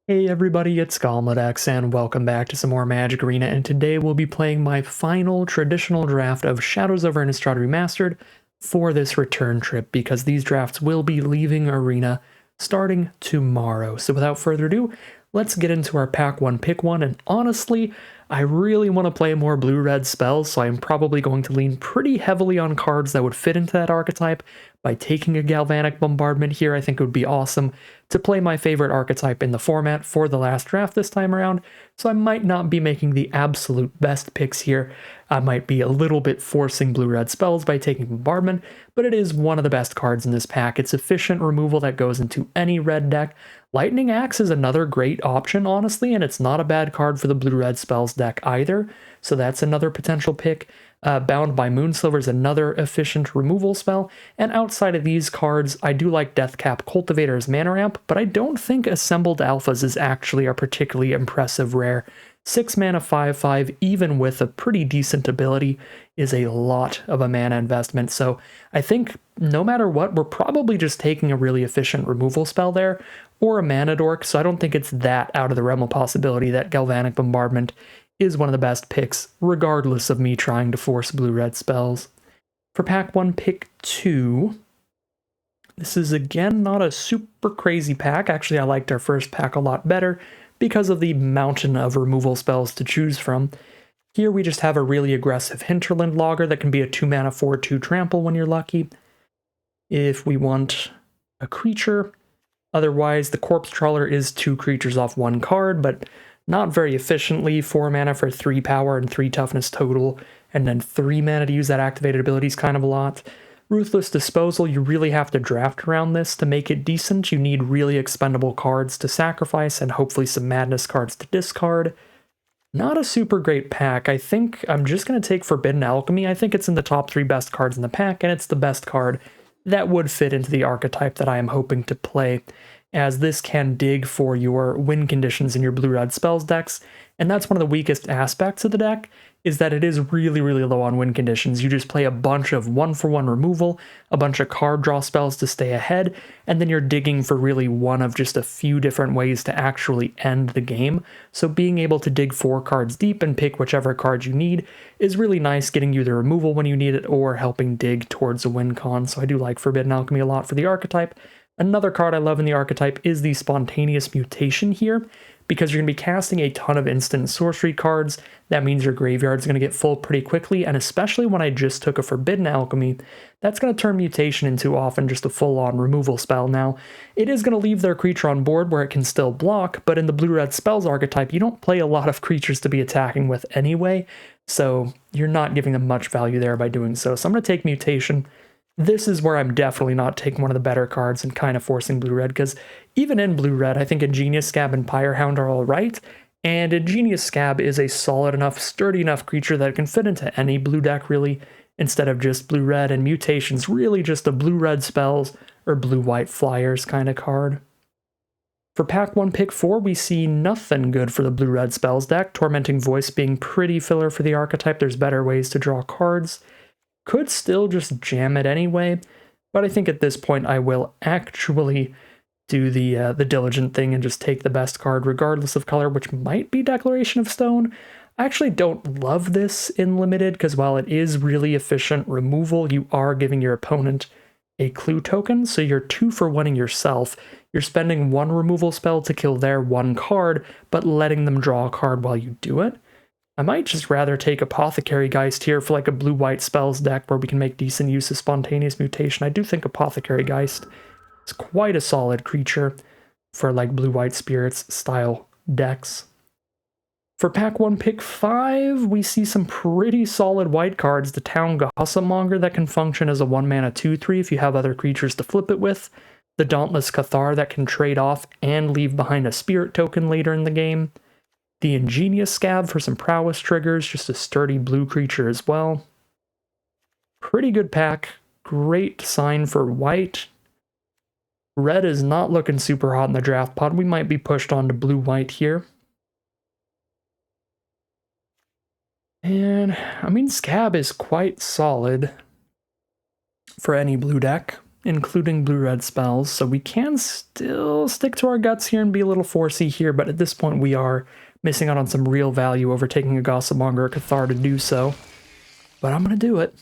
Hey everybody, it's Galmadex, and welcome back to some more Magic Arena, and today we'll be playing my final traditional draft of Shadows over Innistrad Remastered for this return trip, because these drafts will be leaving Arena starting tomorrow. So without further ado, let's get into our pack one, pick one, and honestly, I really want to play more blue-red spells, so I'm probably going to lean pretty heavily on cards that would fit into that archetype. By taking a Galvanic Bombardment here, I think it would be awesome to play my favorite archetype in the format for the last draft this time around, so I might not be making the absolute best picks here. I might be a little bit forcing blue-red spells by taking Bombardment, but it is one of the best cards in this pack. It's efficient removal that goes into any red deck. Lightning Axe is another great option, honestly, and it's not a bad card for the blue-red spells deck either, so that's another potential pick. Bound by Moonsliver is another efficient removal spell, and outside of these cards, I do like Deathcap Cultivator's mana ramp, but I don't think Assembled Alphas is actually a particularly impressive rare. 6 mana 5/5, even with a pretty decent ability, is a lot of a mana investment, so I think no matter what, we're probably just taking a really efficient removal spell there, or a Mana Dork, so I don't think it's that out of the realm of possibility that Galvanic Bombardment is one of the best picks, regardless of me trying to force blue-red spells. For pack 1, pick 2. This is again not a super crazy pack. Actually, I liked our first pack a lot better because of the mountain of removal spells to choose from. Here we just have a really aggressive Hinterland Logger that can be a 2 mana 4/2 trample when you're lucky. If we want a creature, otherwise the Corpse Trawler is 2 creatures off 1 card, but not very efficiently. 4 mana for 3 power and 3 toughness total, and then 3 mana to use that activated ability is kind of a lot. Ruthless Disposal, you really have to draft around this to make it decent. You need really expendable cards to sacrifice and hopefully some Madness cards to discard. Not a super great pack. I think I'm just going to take Forbidden Alchemy. I think it's in the top 3 best cards in the pack, and it's the best card that would fit into the archetype that I am hoping to play, as this can dig for your win conditions in your blue-red spells decks, and that's one of the weakest aspects of the deck, is that it is really, really low on win conditions. You just play a bunch of 1-for-1 removal, a bunch of card draw spells to stay ahead, and then you're digging for really one of just a few different ways to actually end the game. So being able to dig 4 cards deep and pick whichever card you need is really nice, getting you the removal when you need it or helping dig towards a win con. So I do like Forbidden Alchemy a lot for the archetype. Another card I love in the archetype is the Spontaneous Mutation here, because you're going to be casting a ton of instant sorcery cards. That means your graveyard's going to get full pretty quickly, and especially when I just took a Forbidden Alchemy, that's going to turn Mutation into often just a full-on removal spell. Now, it is going to leave their creature on board where it can still block, but in the blue-red spells archetype, you don't play a lot of creatures to be attacking with anyway, so you're not giving them much value there by doing so. So I'm going to take Mutation. This is where I'm definitely not taking one of the better cards and kind of forcing blue-red, because even in blue-red, I think Ingenious Scab and Pyrehound are alright, and Ingenious Scab is a solid enough, sturdy enough creature that can fit into any blue deck, really, instead of just blue-red, and Mutation's really just a blue-red spells or blue-white flyers kind of card. For pack 1, pick 4, we see nothing good for the blue-red spells deck, Tormenting Voice being pretty filler for the archetype. There's better ways to draw cards. Could still just jam it anyway, but I think at this point I will actually do the diligent thing and just take the best card regardless of color, which might be Declaration of Stone. I actually don't love this in Limited, because while it is really efficient removal, you are giving your opponent a clue token, so you're 2-for-1ing yourself. You're spending 1 removal spell to kill their 1 card, but letting them draw a card while you do it. I might just rather take Apothecary Geist here for like a blue-white spells deck where we can make decent use of Spontaneous Mutation. I do think Apothecary Geist is quite a solid creature for like blue-white spirits style decks. For pack 1, pick 5, we see some pretty solid white cards. The Town Gossipmonger that can function as a 1 mana 2/3 if you have other creatures to flip it with. The Dauntless Cathar that can trade off and leave behind a spirit token later in the game. The Ingenious Scab for some prowess triggers, just a sturdy blue creature as well. Pretty good pack. Great sign for white. Red is not looking super hot in the draft pod. We might be pushed on to blue-white here. And, I mean, Scab is quite solid for any blue deck. including blue-red spells, so we can still stick to our guts here and be a little forcey here, but at this point we are missing out on some real value over taking a Gossipmonger or Cathar to do so. But I'm going to do it.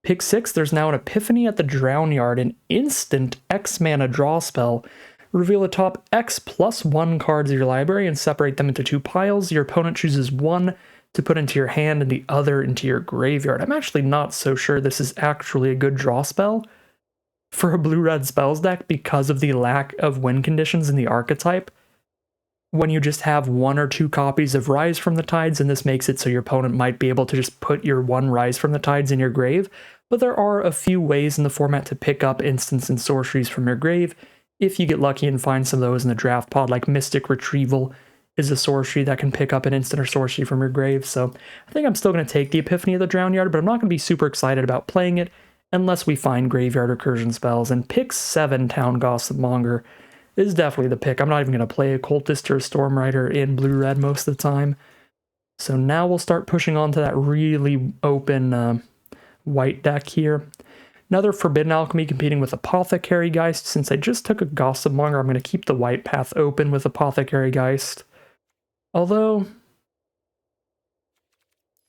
Pick 6, there's now an Epiphany at the Drown Yard, an instant X mana draw spell. Reveal the top X plus 1 cards of your library and separate them into 2 piles. Your opponent chooses one to put into your hand and the other into your graveyard. I'm actually not so sure this is actually a good draw spell for a blue-red spells deck because of the lack of win conditions in the archetype. When you just have 1 or 2 copies of Rise from the Tides, and this makes it so your opponent might be able to just put your 1 Rise from the Tides in your grave, but there are a few ways in the format to pick up instants and sorceries from your grave if you get lucky and find some of those in the draft pod, like Mystic Retrieval is a sorcery that can pick up an instant or sorcery from your grave, so I think I'm still going to take the Epiphany of the Drown Yard, but I'm not going to be super excited about playing it unless we find graveyard recursion spells, and pick 7 Town Gossipmonger is definitely the pick. I'm not even going to play a Cultist or a Stormrider in blue-red most of the time. So now we'll start pushing on to that really open white deck here. Another Forbidden Alchemy competing with Apothecary Geist. Since I just took a Gossipmonger, I'm going to keep the white path open with Apothecary Geist. Although,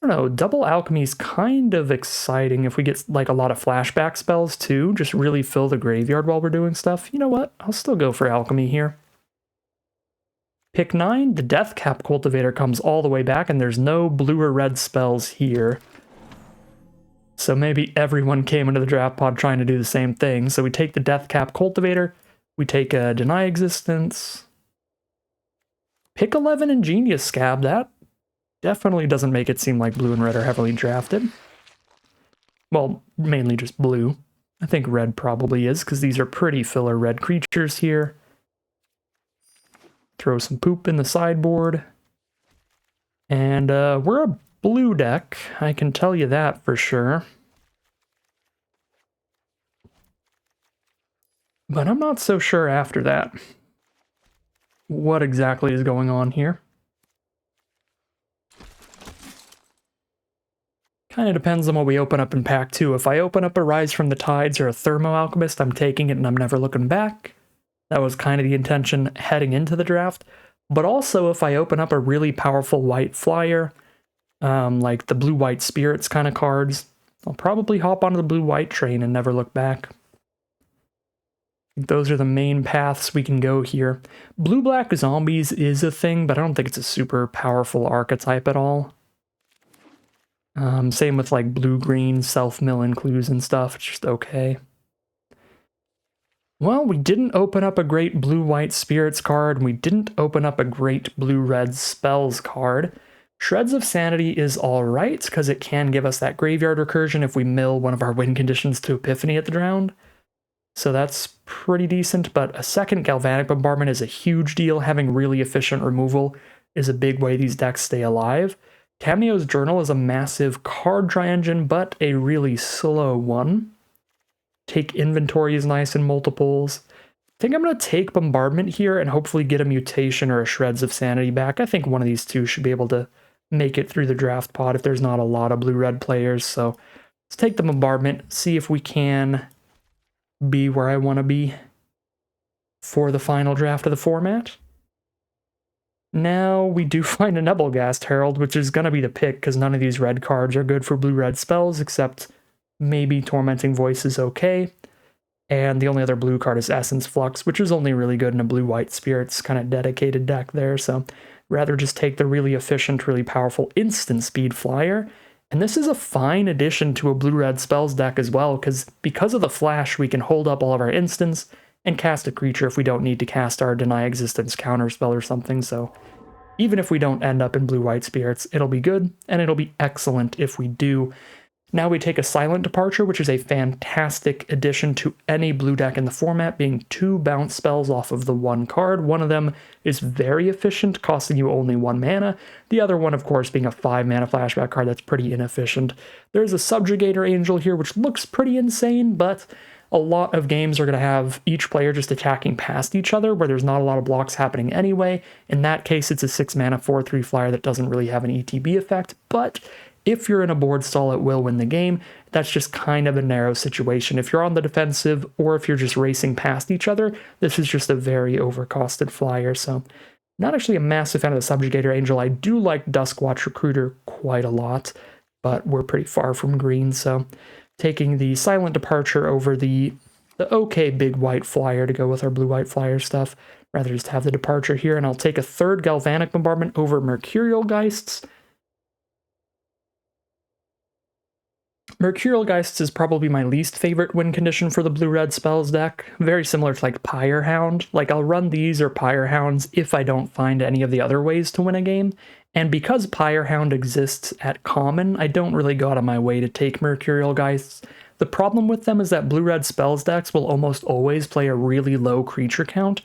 I don't know, double alchemy is kind of exciting if we get like a lot of flashback spells too. Just really fill the graveyard while we're doing stuff. You know what? I'll still go for alchemy here. Pick 9, the Deathcap Cultivator comes all the way back, and there's no blue or red spells here. So maybe everyone came into the draft pod trying to do the same thing. So we take the Deathcap Cultivator, we take a Deny Existence. Pick 11 Ingenious Scab, that definitely doesn't make it seem like blue and red are heavily drafted. Well, mainly just blue. I think red probably is, because these are pretty filler red creatures here. Throw some poop in the sideboard. And we're a blue deck, I can tell you that for sure. But I'm not so sure after that what exactly is going on here. Kind of depends on what we open up in pack 2. If I open up a Rise from the Tides or a Thermo Alchemist, I'm taking it and I'm never looking back. That was kind of the intention heading into the draft. But also if I open up a really powerful white flyer, like the blue-white spirits kind of cards, I'll probably hop onto the blue-white train and never look back. Those are the main paths we can go here. Blue-black zombies is a thing, but I don't think it's a super powerful archetype at all. Same with like blue-green self-mill includes and stuff, it's just okay. Well, we didn't open up a great blue-white spirits card, and we didn't open up a great blue-red spells card. Shreds of Sanity is alright, because it can give us that graveyard recursion if we mill one of our win conditions to Epiphany at the Drowned. So that's pretty decent, but a second Galvanic Bombardment is a huge deal. Having really efficient removal is a big way these decks stay alive. Tamiyo's Journal is a massive card draw engine, but a really slow one. Take Inventory is nice in multiples. I think I'm going to take Bombardment here and hopefully get a Mutation or a Shreds of Sanity back. I think one of these two should be able to make it through the draft pod if there's not a lot of blue-red players. So let's take the Bombardment, see if we can be where I want to be for the final draft of the format. Now we do find a Nebelgast Herald, which is going to be the pick because none of these red cards are good for blue-red spells, except maybe Tormenting Voice is okay. And the only other blue card is Essence Flux, which is only really good in a blue-white spirits kind of dedicated deck there. So rather just take the really efficient, really powerful instant speed flyer. And this is a fine addition to a blue-red spells deck as well, because of the flash, we can hold up all of our instants and cast a creature if we don't need to cast our Deny Existence counterspell or something. So even if we don't end up in blue-white spirits, it'll be good, and it'll be excellent if we do. Now we take a Silent Departure, which is a fantastic addition to any blue deck in the format, being 2 bounce spells off of the 1 card. One of them is very efficient, costing you only 1 mana. The other one, of course, being a 5 mana flashback card that's pretty inefficient. There's a Subjugator Angel here, which looks pretty insane, but a lot of games are going to have each player just attacking past each other, where there's not a lot of blocks happening anyway. In that case, it's a 6 mana 4/3 flyer that doesn't really have an ETB effect, but if you're in a board stall, it will win the game. At that's just kind of a narrow situation. If you're on the defensive or if you're just racing past each other, this is just a very overcosted flyer. So not actually a massive fan of the Subjugator Angel. I do like Duskwatch Recruiter quite a lot, but we're pretty far from green. So taking the Silent Departure over the okay big white flyer to go with our blue-white flyer stuff. Rather just have the Departure here, and I'll take a third Galvanic Bombardment over Mercurial Geists. Mercurial Geists is probably my least favorite win condition for the blue-red spells deck. Very similar to like Pyrehound. Like I'll run these or Pyrehounds if I don't find any of the other ways to win a game. And because Pyrehound exists at common, I don't really go out of my way to take Mercurial Geists. The problem with them is that blue-red spells decks will almost always play a really low creature count,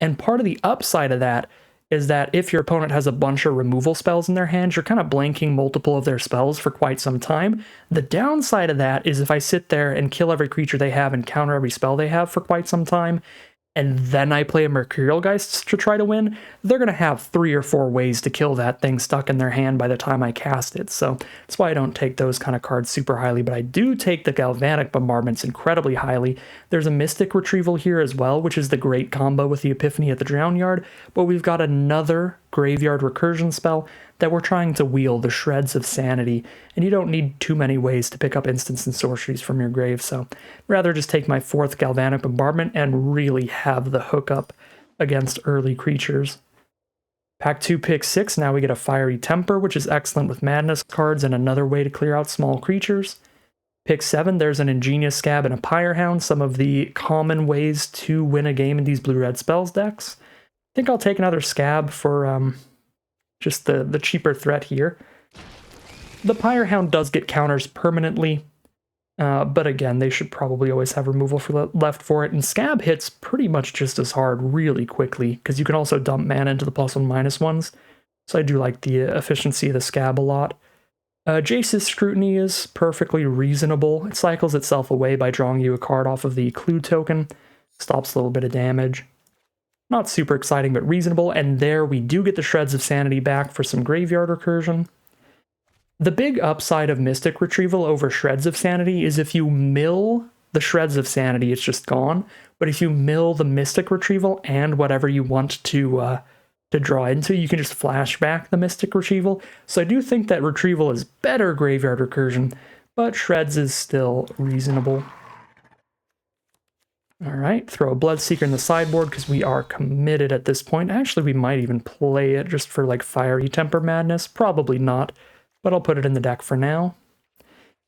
and part of the upside of that is that if your opponent has a bunch of removal spells in their hands, you're kind of blanking multiple of their spells for quite some time. The downside of that is if I sit there and kill every creature they have and counter every spell they have for quite some time, and then I play a Mercurial Geist to try to win, they're going to have 3 or 4 ways to kill that thing stuck in their hand by the time I cast it. So that's why I don't take those kind of cards super highly, but I do take the Galvanic Bombardments incredibly highly. There's a Mystic Retrieval here as well, which is the great combo with the Epiphany at the Drown Yard, but we've got another Graveyard Recursion spell that we're trying to wheel, the Shreds of Sanity, and you don't need too many ways to pick up instants and sorceries from your grave, so I'd rather just take my 4th Galvanic Bombardment and really have the hookup against early creatures. Pack 2, pick 6, now we get a Fiery Temper, which is excellent with Madness cards and another way to clear out small creatures. Pick 7, there's an Ingenious Scab and a Pyrehound, some of the common ways to win a game in these blue-red spells decks. I think I'll take another Scab for just the cheaper threat here. The Pyrehound does get counters permanently, but again, they should probably always have removal left for it, and Scab hits pretty much just as hard really quickly, because you can also dump mana into the +1/-1s, so I do like the efficiency of the Scab a lot. Jace's Scrutiny is perfectly reasonable. It cycles itself away by drawing you a card off of the Clue token, stops a little bit of damage. Not super exciting, but reasonable, and there we do get the Shreds of Sanity back for some Graveyard Recursion. The big upside of Mystic Retrieval over Shreds of Sanity is if you mill the Shreds of Sanity, it's just gone, but if you mill the Mystic Retrieval and whatever you want to draw into, you can just flash back the Mystic Retrieval. So I do think that Retrieval is better Graveyard Recursion, but Shreds is still reasonable. Alright, throw a Bloodseeker in the sideboard because we are committed at this point. Actually, we might even play it just for like Fiery Temper Madness. Probably not, but I'll put it in the deck for now.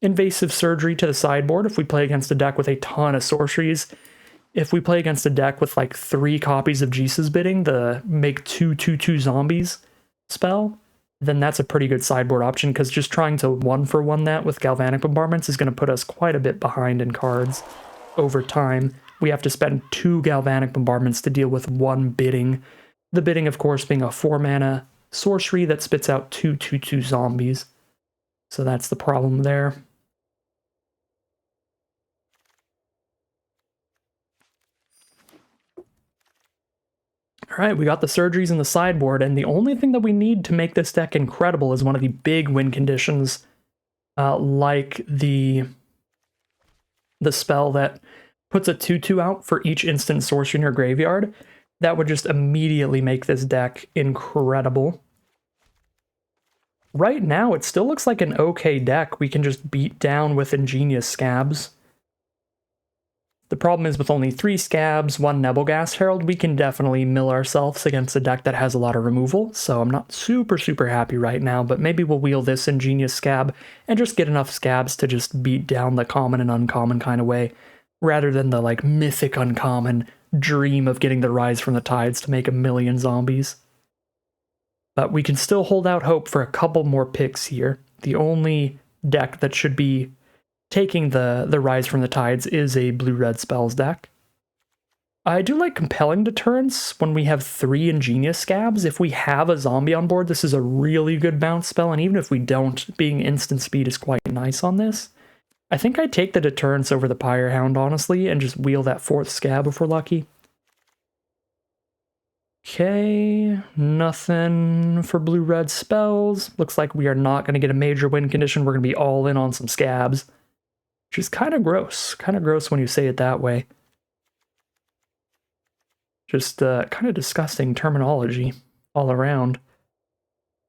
Invasive Surgery to the sideboard if we play against a deck with a ton of sorceries. If we play against a deck with like 3 copies of Jesus Bidding, the make 2/2/2 zombies spell, then that's a pretty good sideboard option, because just trying to 1-for-1 that with Galvanic Bombardments is going to put us quite a bit behind in cards over time. We have to spend 2 Galvanic Bombardments to deal with 1 Bidding. The Bidding, of course, being a 4-mana sorcery that spits out 2/2/2 zombies. So that's the problem there. Alright, we got the surgeries in the sideboard, and the only thing that we need to make this deck incredible is one of the big win conditions, like the spell that puts a 2/2 out for each instant sorcery in your graveyard. That would just immediately make this deck incredible. Right now, it still looks like an okay deck we can just beat down with Ingenious Scabs. The problem is with only 3 Scabs, 1 Nebelgast Herald, we can definitely mill ourselves against a deck that has a lot of removal, so I'm not super happy right now, but maybe we'll wheel this Ingenious Scab and just get enough Scabs to just beat down the common and uncommon kind of way, rather than the like mythic uncommon dream of getting the Rise from the Tides to make 1,000,000 zombies. But we can still hold out hope for a couple more picks here. The only deck that should be taking the Rise from the Tides is a blue-red spells deck. I do like Compelling Deterrence when we have 3 Ingenious Scabs. If we have a zombie on board, this is a really good bounce spell, and even if we don't, being instant speed is quite nice on this. I think I'd take the Deterrence over the Pyrehound, honestly, and just wheel that 4th Scab if we're lucky. Okay, nothing for blue-red spells. Looks like we are not going to get a major win condition. We're going to be all in on some Scabs. which is kind of gross. Kind of gross when you say it that way. Just kind of disgusting terminology all around.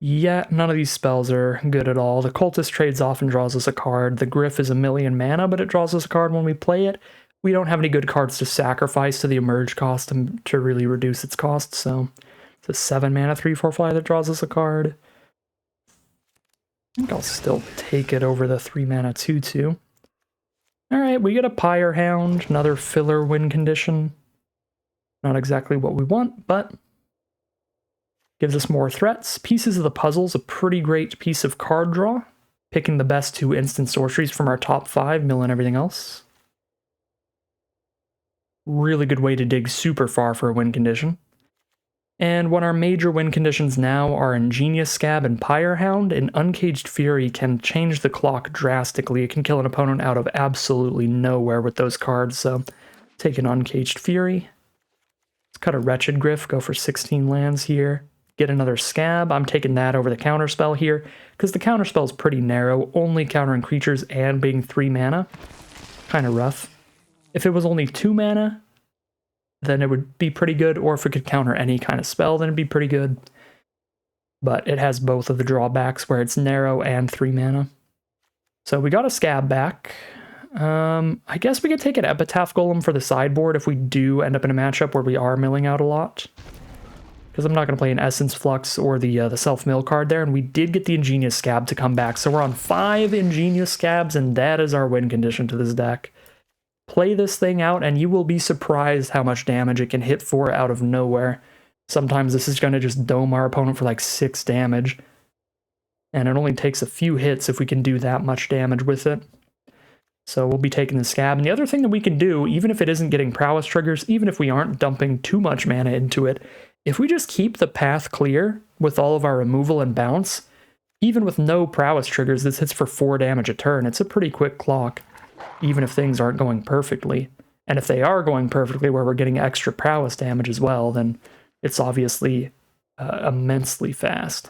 Yeah, none of these spells are good at all. The Cultist trades off and draws us a card. The Gryph is 1,000,000 mana, but it draws us a card when we play it. We don't have any good cards to sacrifice to the Emerge cost to really reduce its cost, so it's a 7 mana 3/4 flyer that draws us a card. I think I'll still take it over the 3 mana 2/2. Alright, we get a Pyre Hound, another filler win condition. Not exactly what we want, but gives us more threats. Pieces of the Puzzle's a pretty great piece of card draw. Picking the best 2 instant sorceries from our top 5, milling everything else. Really good way to dig super far for a win condition. And when our major win conditions now are Ingenious Scab and Pyre Hound, an Uncaged Fury can change the clock drastically. It can kill an opponent out of absolutely nowhere with those cards, so take an Uncaged Fury. Let's cut a Wretched Gryph, go for 16 lands here. Get another Scab. I'm taking that over the counterspell here, because the counterspell is pretty narrow, only countering creatures and being 3 mana. Kind of rough. If it was only 2 mana, then it would be pretty good, or if it could counter any kind of spell, then it'd be pretty good. But it has both of the drawbacks, where it's narrow and 3 mana. So we got a Scab back. I guess we could take an Epitaph Golem for the sideboard if we do end up in a matchup where we are milling out a lot. Because I'm not going to play an Essence Flux or the self-mill card there, and we did get the Ingenious Scab to come back, so we're on 5 Ingenious Scabs, and that is our win condition to this deck. Play this thing out, and you will be surprised how much damage it can hit for out of nowhere. Sometimes this is going to just dome our opponent for like 6 damage, and it only takes a few hits if we can do that much damage with it. So we'll be taking the Scab, and the other thing that we can do, even if it isn't getting prowess triggers, even if we aren't dumping too much mana into it, if we just keep the path clear with all of our removal and bounce, even with no prowess triggers, this hits for 4 damage a turn. It's a pretty quick clock, even if things aren't going perfectly. And if they are going perfectly, where we're getting extra prowess damage as well, then it's obviously immensely fast.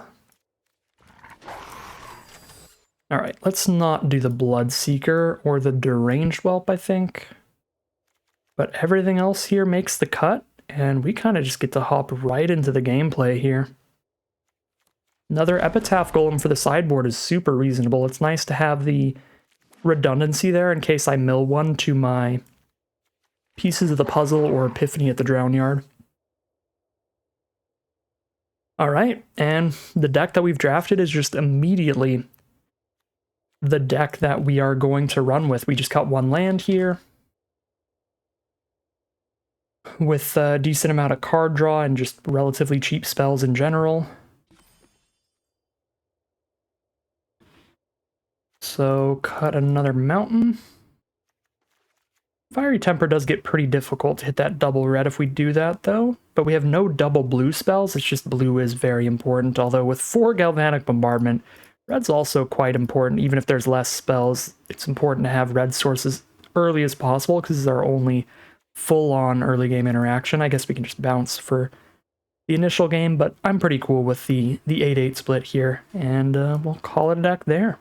Alright, let's not do the Bloodseeker or the Deranged Whelp, I think. But everything else here makes the cut, and we kind of just get to hop right into the gameplay here. Another Epitaph Golem for the sideboard is super reasonable. It's nice to have the redundancy there in case I mill one to my Pieces of the Puzzle or Epiphany at the Drown Yard. Alright, and the deck that we've drafted is just immediately the deck that we are going to run with. We just cut 1 land here, with a decent amount of card draw and just relatively cheap spells in general. So cut another mountain. Fiery Temper does get pretty difficult to hit that double red if we do that though, but we have no double blue spells, it's just blue is very important, although with 4 Galvanic Bombardment, red's also quite important. Even if there's less spells, it's important to have red sources early as possible, because this is our only full-on early game interaction. I guess we can just bounce for the initial game, but I'm pretty cool with the 8-8 split here, and we'll call it a deck there.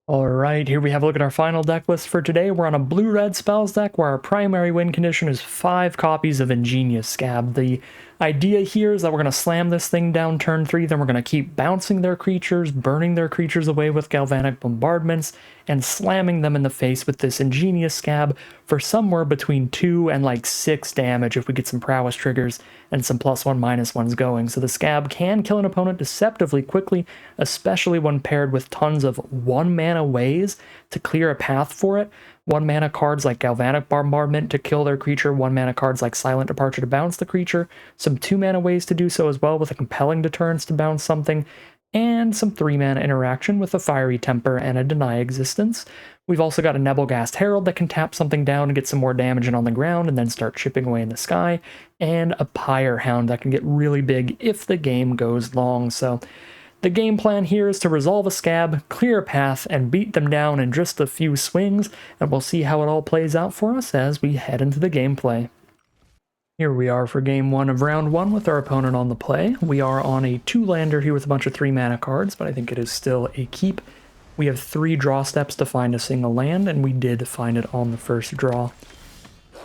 Alright, here we have a look at our final deck list for today. We're on a blue-red spells deck where our primary win condition is 5 copies of Ingenious Scab. The idea here is that we're going to slam this thing down turn 3, then we're going to keep bouncing their creatures, burning their creatures away with Galvanic Bombardments, and slamming them in the face with this Ingenious Scab for somewhere between 2 and like 6 damage if we get some prowess triggers and some +1/-1s going. So the Scab can kill an opponent deceptively quickly, especially when paired with tons of 1-mana ways to clear a path for it. 1-mana cards like Galvanic Bombardment to kill their creature, 1-mana cards like Silent Departure to bounce the creature, some 2-mana ways to do so as well with a compelling deterrence to bounce something, and some 3-mana interaction with a Fiery Temper and a Deny Existence. We've also got a Nebelgast Herald that can tap something down and get some more damage in on the ground and then start chipping away in the sky, and a Pyre Hound that can get really big if the game goes long. So the game plan here is to resolve a Scab, clear a path, and beat them down in just a few swings, and we'll see how it all plays out for us as we head into the gameplay. Here we are for game 1 of round 1 with our opponent on the play. We are on a 2-lander here with a bunch of 3-mana cards, but I think it is still a keep. We have 3 draw steps to find a single land, and we did find it on the first draw.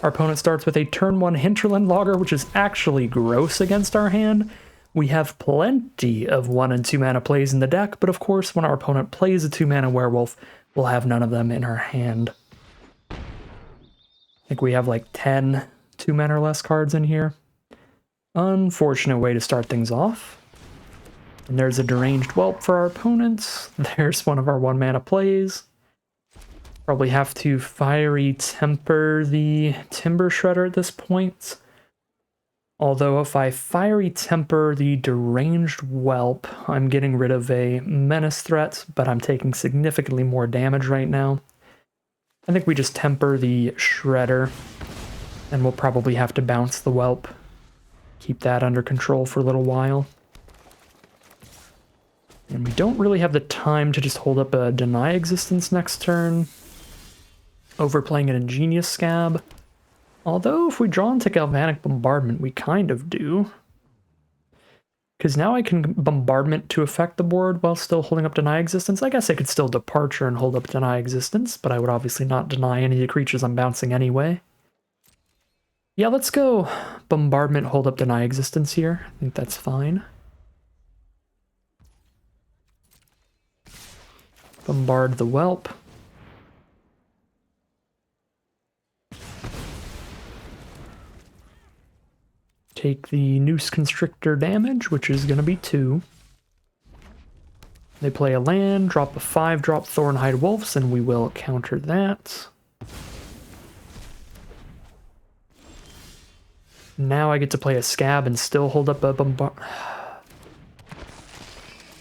Our opponent starts with a turn 1 Hinterland Logger, which is actually gross against our hand. We have plenty of 1 and 2 mana plays in the deck, but of course when our opponent plays a 2 mana werewolf, we'll have none of them in our hand. I think we have like 10 2 mana or less cards in here. Unfortunate way to start things off. And there's a Deranged Whelp for our opponents. There's one of our 1 mana plays. Probably have to Fiery Temper the Timber Shredder at this point. Although if I Fiery Temper the Deranged Whelp, I'm getting rid of a menace threat, but I'm taking significantly more damage right now. I think we just temper the Shredder, and we'll probably have to bounce the Whelp. Keep that under control for a little while. And we don't really have the time to just hold up a Deny Existence next turn. Overplaying an Ingenious Scab. Although if we draw into Galvanic Bombardment, we kind of do. Because now I can Bombardment to affect the board while still holding up Deny Existence. I guess I could still Departure and hold up Deny Existence, but I would obviously not deny any of the creatures I'm bouncing anyway. Yeah, let's go Bombardment, hold up Deny Existence here. I think that's fine. Bombard the Whelp. Take the Noose Constrictor damage, which is going to be 2. They play a land, drop a 5-drop Thornhide Wolves, and we will counter that. Now I get to play a Scab and still hold up a Bombard.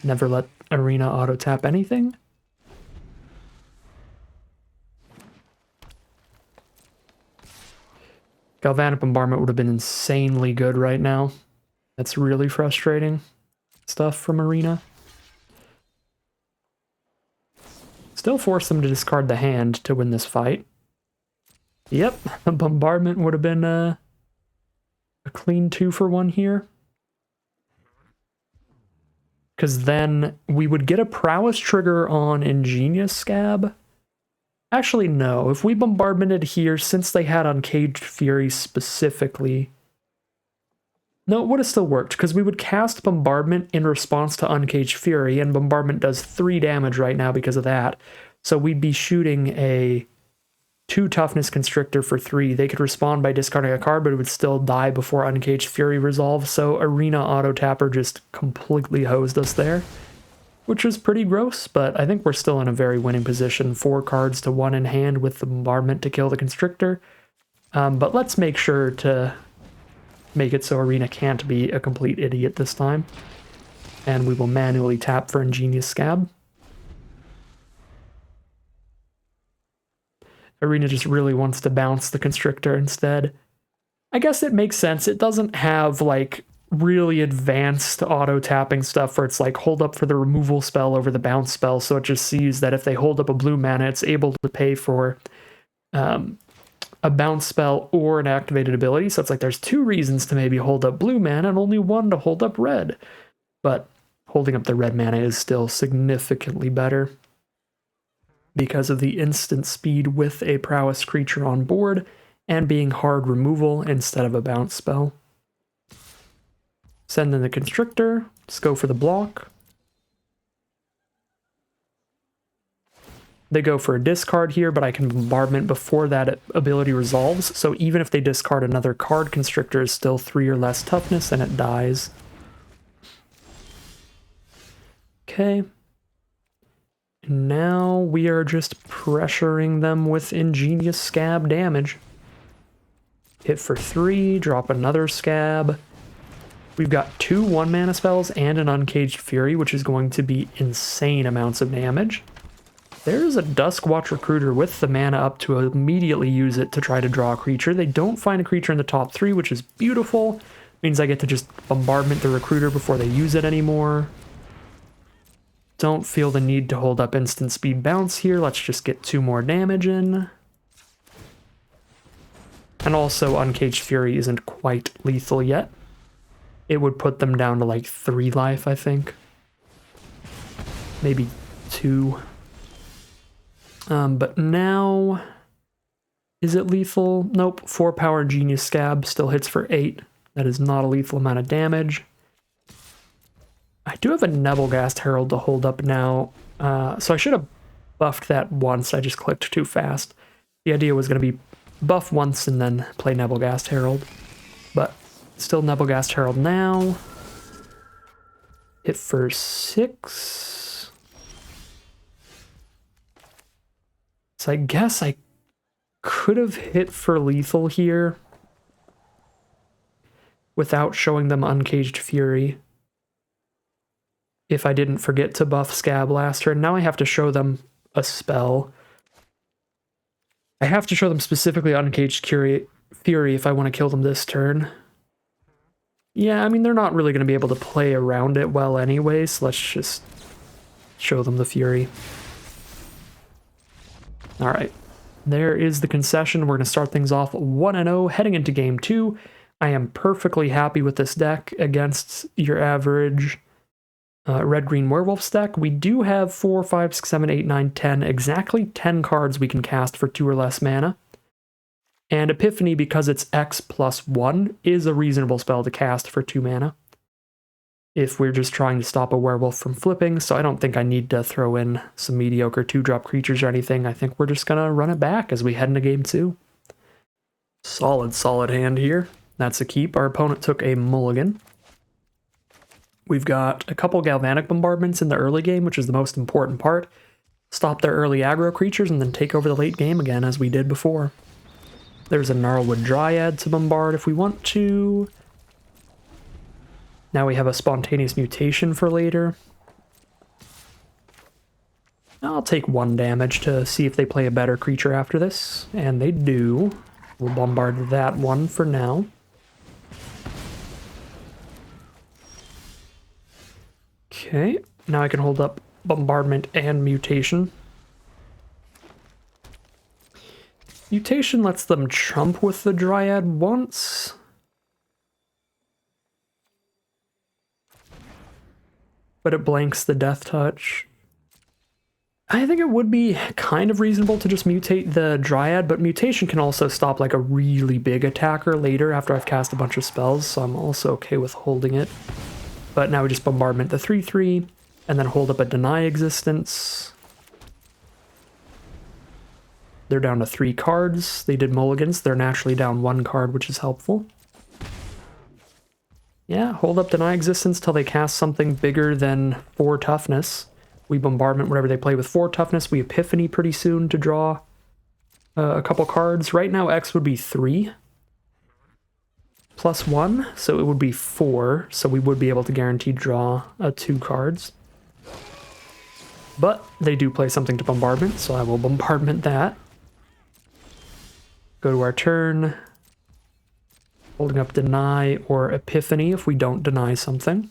Never let Arena auto-tap anything. Galvanic Bombardment would have been insanely good right now. That's really frustrating stuff from Arena. Still force them to discard the hand to win this fight. Yep, a Bombardment would have been a clean 2-for-1 here. Because then we would get a Prowess trigger on Ingenious Scab. Actually, no. If we Bombardmented here, since they had Uncaged Fury specifically... No, it would have still worked, because we would cast Bombardment in response to Uncaged Fury, and Bombardment does 3 damage right now because of that. So we'd be shooting a 2 Toughness Constrictor for 3. They could respond by discarding a card, but it would still die before Uncaged Fury resolves, so Arena Auto-Tapper just completely hosed us there. Which is pretty gross, but I think we're still in a very winning position. 4 cards to 1 in hand with the Bombardment to kill the Constrictor. But let's make sure to make it so Arena can't be a complete idiot this time. And we will manually tap for Ingenious Scab. Arena just really wants to bounce the Constrictor instead. I guess it makes sense. It doesn't have, like, really advanced auto-tapping stuff where it's like hold up for the removal spell over the bounce spell, so it just sees that if they hold up a blue mana, it's able to pay for a bounce spell or an activated ability. So it's like there's 2 reasons to maybe hold up blue mana and only 1 to hold up red. But holding up the red mana is still significantly better because of the instant speed with a prowess creature on board and being hard removal instead of a bounce spell. Send in the Constrictor, just go for the block. They go for a discard here, but I can Bombardment before that ability resolves, so even if they discard another card, Constrictor is still 3 or less toughness and it dies. Okay. Now we are just pressuring them with Ingenious Scab damage. Hit for 3, drop another Scab. We've got 2 1-mana spells and an Uncaged Fury, which is going to be insane amounts of damage. There's a Duskwatch Recruiter with the mana up to immediately use it to try to draw a creature. They don't find a creature in the top 3, which is beautiful. Means I get to just Bombardment the Recruiter before they use it anymore. Don't feel the need to hold up instant speed bounce here. Let's just get 2 more damage in. And also Uncaged Fury isn't quite lethal yet. It would put them down to like 3 life, I think. Maybe 2. But now, is it lethal? Nope. 4 power Genius Scab still hits for 8. That is not a lethal amount of damage. I do have a Nebelgast Herald to hold up now, so I should have buffed that once. I just clicked too fast. The idea was going to be buff once and then play Nebelgast Herald, but still Nebelgast Herald now. Hit for 6. So I guess I could have hit for lethal here without showing them Uncaged Fury if I didn't forget to buff Scab last turn. Now I have to show them a spell. I have to show them specifically Uncaged Fury if I want to kill them this turn. Yeah, I mean, they're not really going to be able to play around it well anyway, so let's just show them the Fury. Alright, there is the concession. We're going to start things off 1-0 heading into game 2. I am perfectly happy with this deck against your average red-green werewolf deck. We do have 4, 5, 6, 7, 8, 9, 10, exactly 10 cards we can cast for 2 or less mana. And Epiphany, because it's X plus 1, is a reasonable spell to cast for 2 mana if we're just trying to stop a werewolf from flipping, so I don't think I need to throw in some mediocre 2-drop creatures or anything. I think we're just going to run it back as we head into game 2. Solid hand here. That's a keep. Our opponent took a mulligan. We've got a couple Galvanic Bombardments in the early game, which is the most important part. Stop their early aggro creatures and then take over the late game again, as we did before. There's a Gnarlwood Dryad to bombard if we want to. Now we have a Spontaneous Mutation for later. I'll take 1 damage to see if they play a better creature after this, and they do. We'll bombard that one for now. Okay, now I can hold up Bombardment and Mutation. Mutation lets them chump with the Dryad once. But it blanks the Death Touch. I think it would be kind of reasonable to just mutate the Dryad, but Mutation can also stop like a really big attacker later after I've cast a bunch of spells, so I'm also okay with holding it. But now we just Bombardment the 3/3, and then hold up a Deny Existence. They're down to 3 cards. They did mulligans. They're naturally down 1 card, which is helpful. Yeah, hold up Deny Existence till they cast something bigger than 4 toughness. We Bombardment whatever they play with 4 toughness. We Epiphany pretty soon to draw a couple cards. Right now X would be 3 plus 1, so it would be 4. So we would be able to guarantee draw 2 cards. But they do play something to Bombardment, so I will Bombardment that. Go to our turn. Holding up Deny or Epiphany if we don't deny something.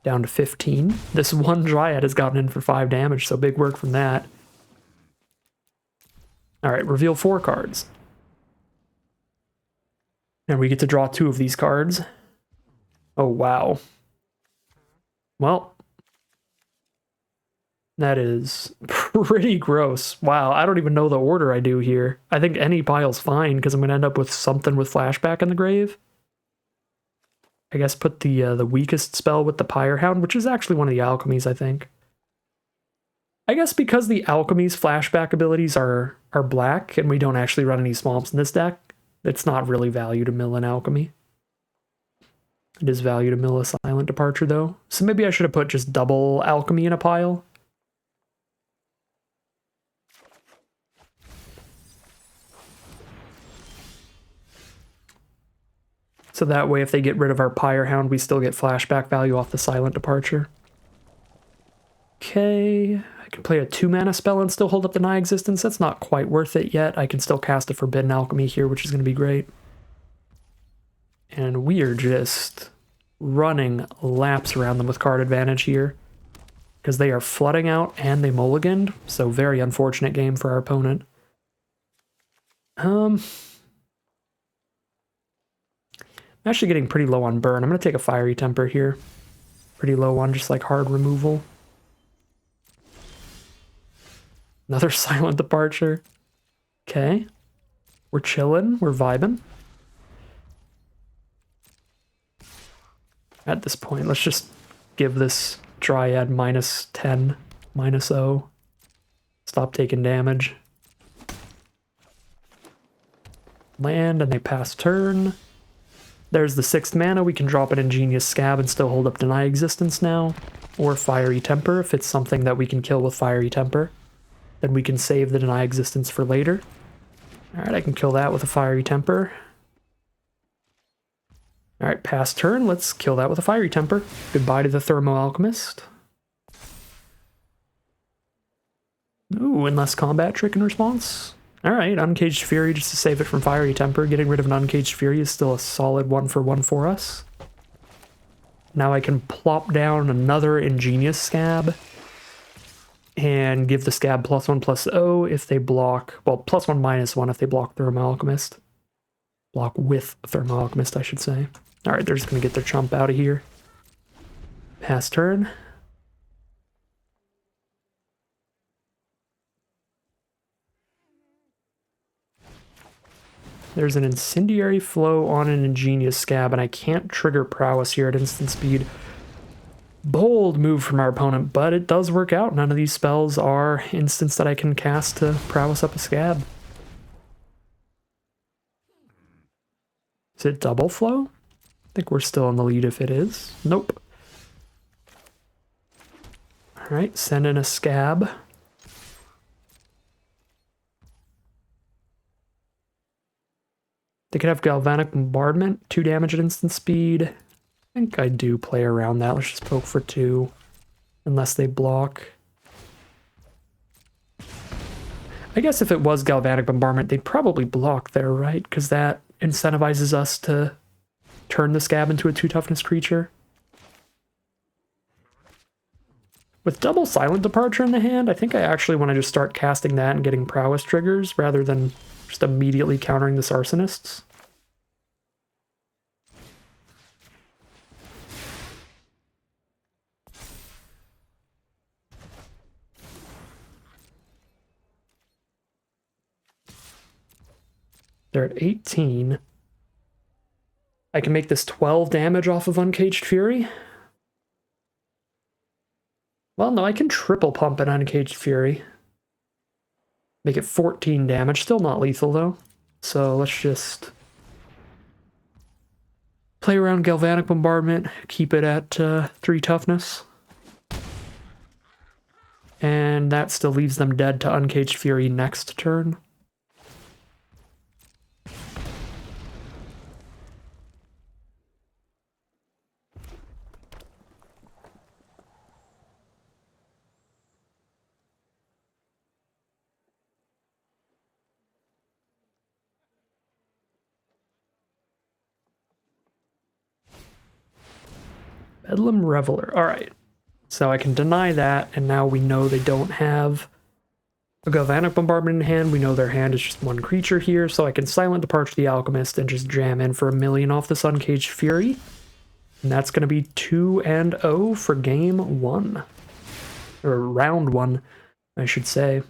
Down to 15. This one Dryad has gotten in for 5 damage, so big work from that. Alright, reveal 4 cards. And we get to draw 2 of these cards. Oh, wow. Well, that is pretty gross. Wow, I don't even know the order I do here. I think any pile's fine, because I'm going to end up with something with Flashback in the grave. I guess put the weakest spell with the Pyrehound, which is actually one of the alchemies, I think. I guess because the alchemy's Flashback abilities are black, and we don't actually run any swamps in this deck, it's not really value to mill an alchemy. It is value to mill a Silent Departure, though. So maybe I should have put just double alchemy in a pile. So that way, if they get rid of our Pyrehound, we still get Flashback value off the Silent Departure. Okay, I can play a 2-mana spell and still hold up Deny Existence. That's not quite worth it yet. I can still cast a Forbidden Alchemy here, which is going to be great. And we are just running laps around them with card advantage here, because they are flooding out and they mulliganed, so very unfortunate game for our opponent. I'm actually getting pretty low on burn. I'm going to take a Fiery Temper here. Pretty low on just like hard removal. Another silent departure. Okay. We're chilling. We're vibing. At this point, let's just give this Dryad -10, -0. Stop taking damage. Land, and they pass turn. There's the 6th mana. We can drop an Ingenious Scab and still hold up Deny Existence now. Or Fiery Temper if it's something that we can kill with Fiery Temper. Then we can save the Deny Existence for later. Alright, I can kill that with a Fiery Temper. Alright, pass turn. Let's kill that with a Fiery Temper. Goodbye to the Thermo Alchemist. Ooh, and less combat trick in response. Alright, Uncaged Fury just to save it from Fiery Temper. Getting rid of an Uncaged Fury is still a solid 1-for-1 for us. Now I can plop down another Ingenious Scab and give the Scab +1/+0 if they block, well, +1 -1 if they block Thermo Alchemist. Block with Thermo Alchemist, I should say. Alright, they're just going to get their chump out of here. Pass turn. There's an Incendiary Flow on an Ingenious Scab, and I can't trigger Prowess here at instant speed. Bold move from our opponent, but it does work out. None of these spells are instants that I can cast to Prowess up a Scab. Is it double flow? I think we're still in the lead if it is. Nope. Alright, send in a Scab. They could have Galvanic Bombardment, 2 damage at instant speed. I think I do play around that. Let's just poke for 2. Unless they block. I guess if it was Galvanic Bombardment, they'd probably block there, right? Because that incentivizes us to turn the Scab into a 2-toughness creature. With double Silent Departure in the hand, I think I actually want to just start casting that and getting Prowess triggers rather than just immediately countering this Arsonists. They're at 18. I can make this 12 damage off of Uncaged Fury. Well, no, I can triple pump an Uncaged Fury. Make it 14 damage. Still not lethal, though. So let's just play around Galvanic Bombardment, keep it at 3 toughness. And that still leaves them dead to Uncaged Fury next turn. Bedlam Reveler. Alright. So I can deny that, and now we know they don't have a Galvanic Bombardment in hand. We know their hand is just 1 creature here, so I can Silent Departure the Alchemist and just jam in for 1,000,000 off this Uncaged Fury. And that's going to be 2-0 for game 1. Or round 1, I should say.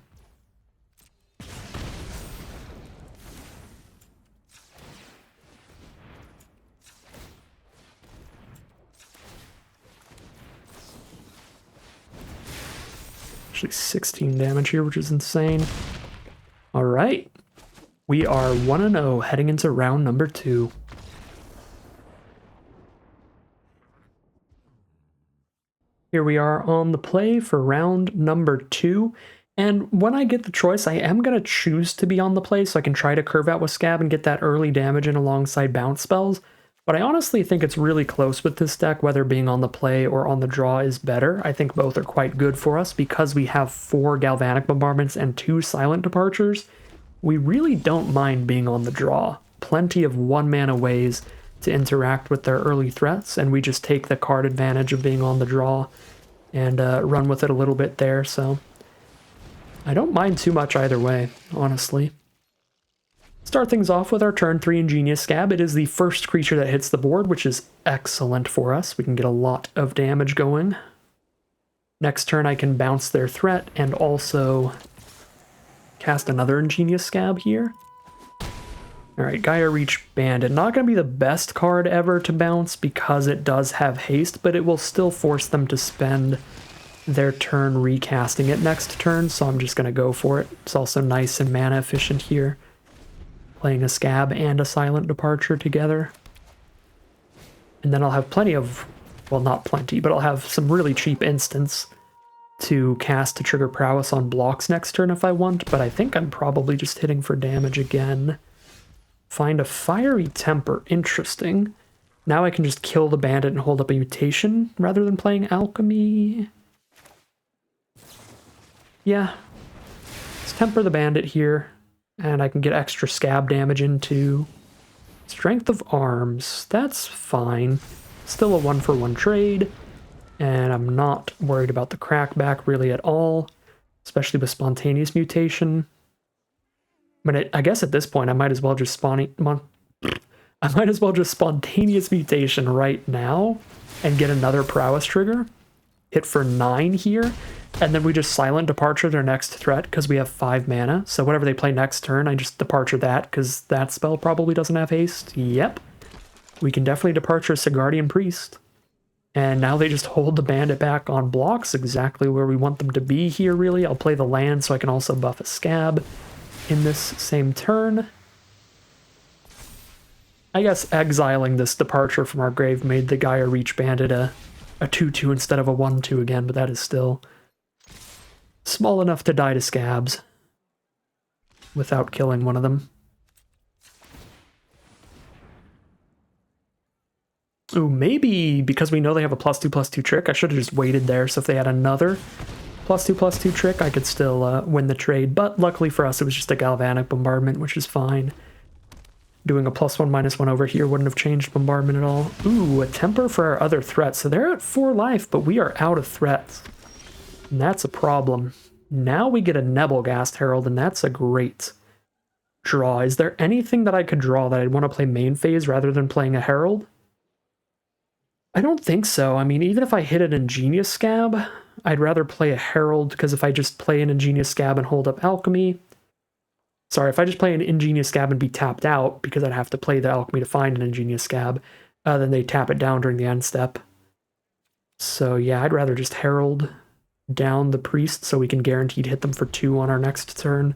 Actually 16 damage here, which is insane. All right. We are 1-0 heading into round number 2. Here we are on the play for round number 2. And when I get the choice, I am going to choose to be on the play so I can try to curve out with Scab and get that early damage in alongside bounce spells. But I honestly think it's really close with this deck, whether being on the play or on the draw is better. I think both are quite good for us because we have 4 Galvanic Bombardments and 2 Silent Departures. We really don't mind being on the draw. Plenty of 1-mana ways to interact with their early threats, and we just take the card advantage of being on the draw and run with it a little bit there, so I don't mind too much either way, honestly. Start things off with our turn 3 Ingenious Scab. It is the first creature that hits the board, which is excellent for us. We can get a lot of damage going. Next turn I can bounce their threat and also cast another Ingenious Scab here. Alright, Gaia Reach Bandit. Not going to be the best card ever to bounce because it does have haste, but it will still force them to spend their turn recasting it next turn, so I'm just going to go for it. It's also nice and mana efficient here, playing a Scab and a Silent Departure together. And then I'll have plenty of, well, not plenty, but I'll have some really cheap instants to cast to trigger Prowess on blocks next turn if I want, but I think I'm probably just hitting for damage again. Find a Fiery Temper. Interesting. Now I can just kill the bandit and hold up a mutation rather than playing Alchemy. Yeah. Let's temper the bandit here, and I can get extra Scab damage into Strength of Arms. That's fine. Still a 1-for-1 trade, and I'm not worried about the crackback really at all, especially with Spontaneous Mutation. But I guess at this point I might as well just Spontaneous Mutation right now and get another Prowess trigger. Hit for 9 here, and then we just Silent Departure their next threat because we have 5 mana. So whatever they play next turn, I just Departure that because that spell probably doesn't have haste. Yep. We can definitely Departure Sigardian Priest. And now they just hold the bandit back on blocks, exactly where we want them to be here, really. I'll play the land so I can also buff a Scab in this same turn. I guess exiling this Departure from our grave made the Gaia Reach Bandit a 2-2 instead of a 1-2 again, but that is still small enough to die to Scabs without killing one of them. Ooh, maybe because we know they have a +2/+2 trick, I should have just waited there, so if they had another +2/+2 trick, I could still win the trade, but luckily for us, it was just a Galvanic Bombardment, which is fine. Doing a +1/-1 over here wouldn't have changed Bombardment at all. Ooh, a Temper for our other threats, so they're at 4 life, but we are out of threats. And that's a problem. Now we get a Nebelgast Herald, and that's a great draw. Is there anything that I could draw that I'd want to play main phase rather than playing a Herald? I don't think so. I mean, even if I hit an Ingenious Scab, I'd rather play a Herald, because if I just play an Ingenious Scab and hold up Alchemy... Sorry, if I just play an Ingenious Scab and be tapped out, because I'd have to play the Alchemy to find an Ingenious Scab, then they tap it down during the end step. So yeah, I'd rather just Herald down the Priest so we can guaranteed hit them for 2 on our next turn.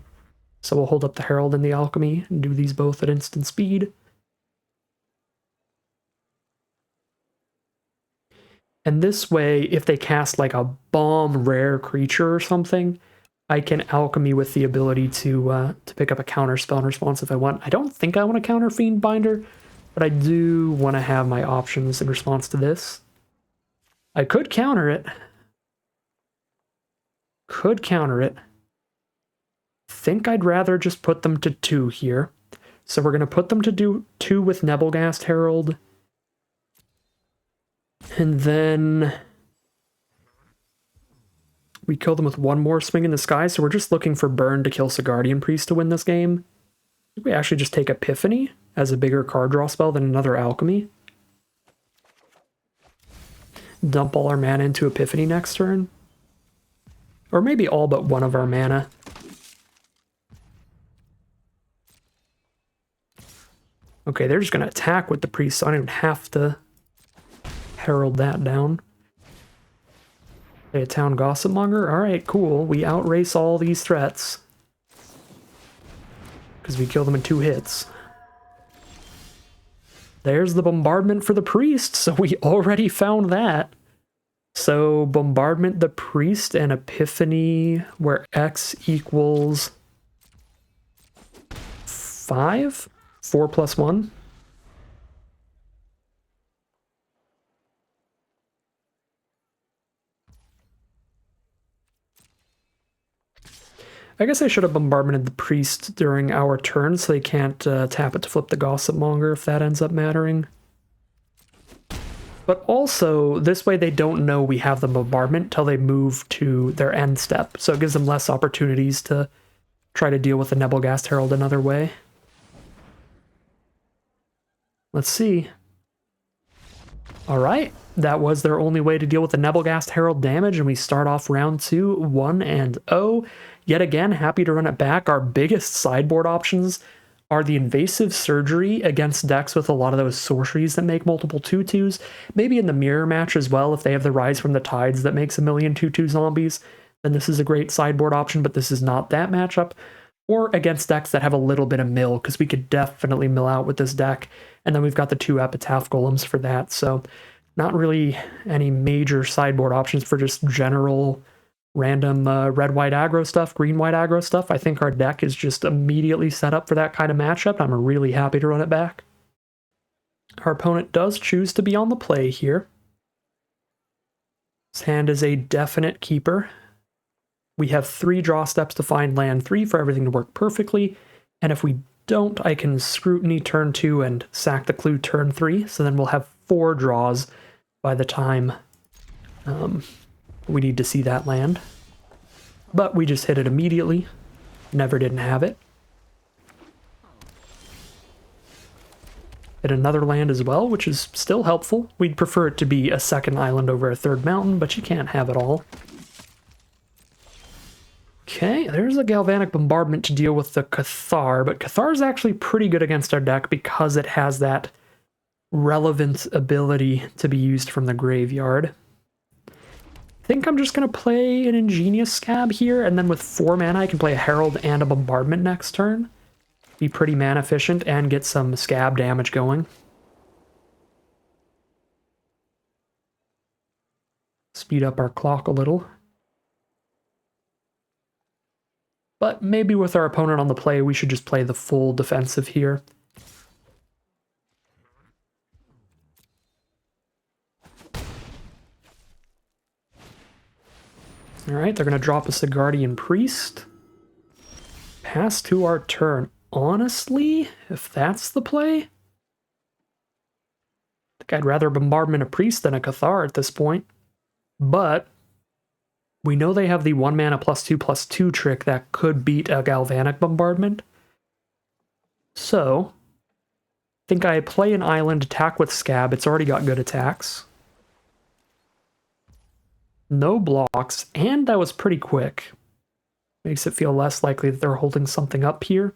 So we'll hold up the Herald and the Alchemy and do these both at instant speed. And this way, if they cast like a bomb rare creature or something, I can Alchemy with the ability to pick up a counter spell in response if I want. I don't think I want to counter Fiend Binder, but I do want to have my options in response to this. I could counter it. Think I'd rather just put them to 2 here. So we're going to put them to do 2 with Nebelgast Herald. And then we kill them with 1 more Swing in the Sky, so we're just looking for burn to kill Sigardian Priest to win this game. We actually just take Epiphany as a bigger card draw spell than another Alchemy. Dump all our mana into Epiphany next turn. Or maybe all but 1 of our mana. Okay, they're just going to attack with the Priest, so I don't even have to Herald that down. A Town Gossipmonger? Alright, cool. We outrace all these threats. Because we kill them in 2 hits. There's the Bombardment for the Priest, so we already found that. So, Bombardment the Priest and Epiphany, where X equals 5? 4 + 1? I guess I should have Bombardmented the Priest during our turn so they can't tap it to flip the Gossipmonger if that ends up mattering. But also, this way they don't know we have the Bombardment till they move to their end step, so it gives them less opportunities to try to deal with the Nebelgast Herald another way. Let's see. Alright, that was their only way to deal with the Nebelgast Herald damage, and we start off round 2, 1-0. yet again, happy to run it back. Our biggest sideboard options are the Invasive Surgery against decks with a lot of those sorceries that make multiple 2/2s. Maybe in the mirror match as well, if they have the Rise from the Tides that makes a million 2/2 zombies, then this is a great sideboard option, but this is not that matchup. Or against decks that have a little bit of mill, because we could definitely mill out with this deck. And then we've got the 2 Epitaph Golems for that, so not really any major sideboard options for just general random red-white aggro stuff, green-white aggro stuff. I think our deck is just immediately set up for that kind of matchup. I'm really happy to run it back. Our opponent does choose to be on the play here. His hand is a definite keeper. We have 3 draw steps to find land 3 for everything to work perfectly, and if we don't, I can Scrutiny turn 2 and sack the clue turn 3, so then we'll have 4 draws by the time we need to see that land. But we just hit it immediately. Never didn't have it. Hit another land as well, which is still helpful. We'd prefer it to be a second island over a third mountain, but you can't have it all. Okay, there's a Galvanic Bombardment to deal with the Cathar, but Cathar is actually pretty good against our deck because it has that relevant ability to be used from the graveyard. I think I'm just going to play an Ingenious Scab here, and then with 4 mana I can play a Herald and a Bombardment next turn. Be pretty mana efficient and get some Scab damage going. Speed up our clock a little. But maybe with our opponent on the play, we should just play the full defensive here. Alright, they're going to drop us a Guardian Priest. Pass to our turn. Honestly, if that's the play, I think I'd rather Bombardment a Priest than a Cathar at this point. But we know they have the 1 mana +2/+2 trick that could beat a Galvanic Bombardment. So, I think I play an island, attack with Scab. It's already got good attacks. No blocks, and that was pretty quick. Makes it feel less likely that they're holding something up here.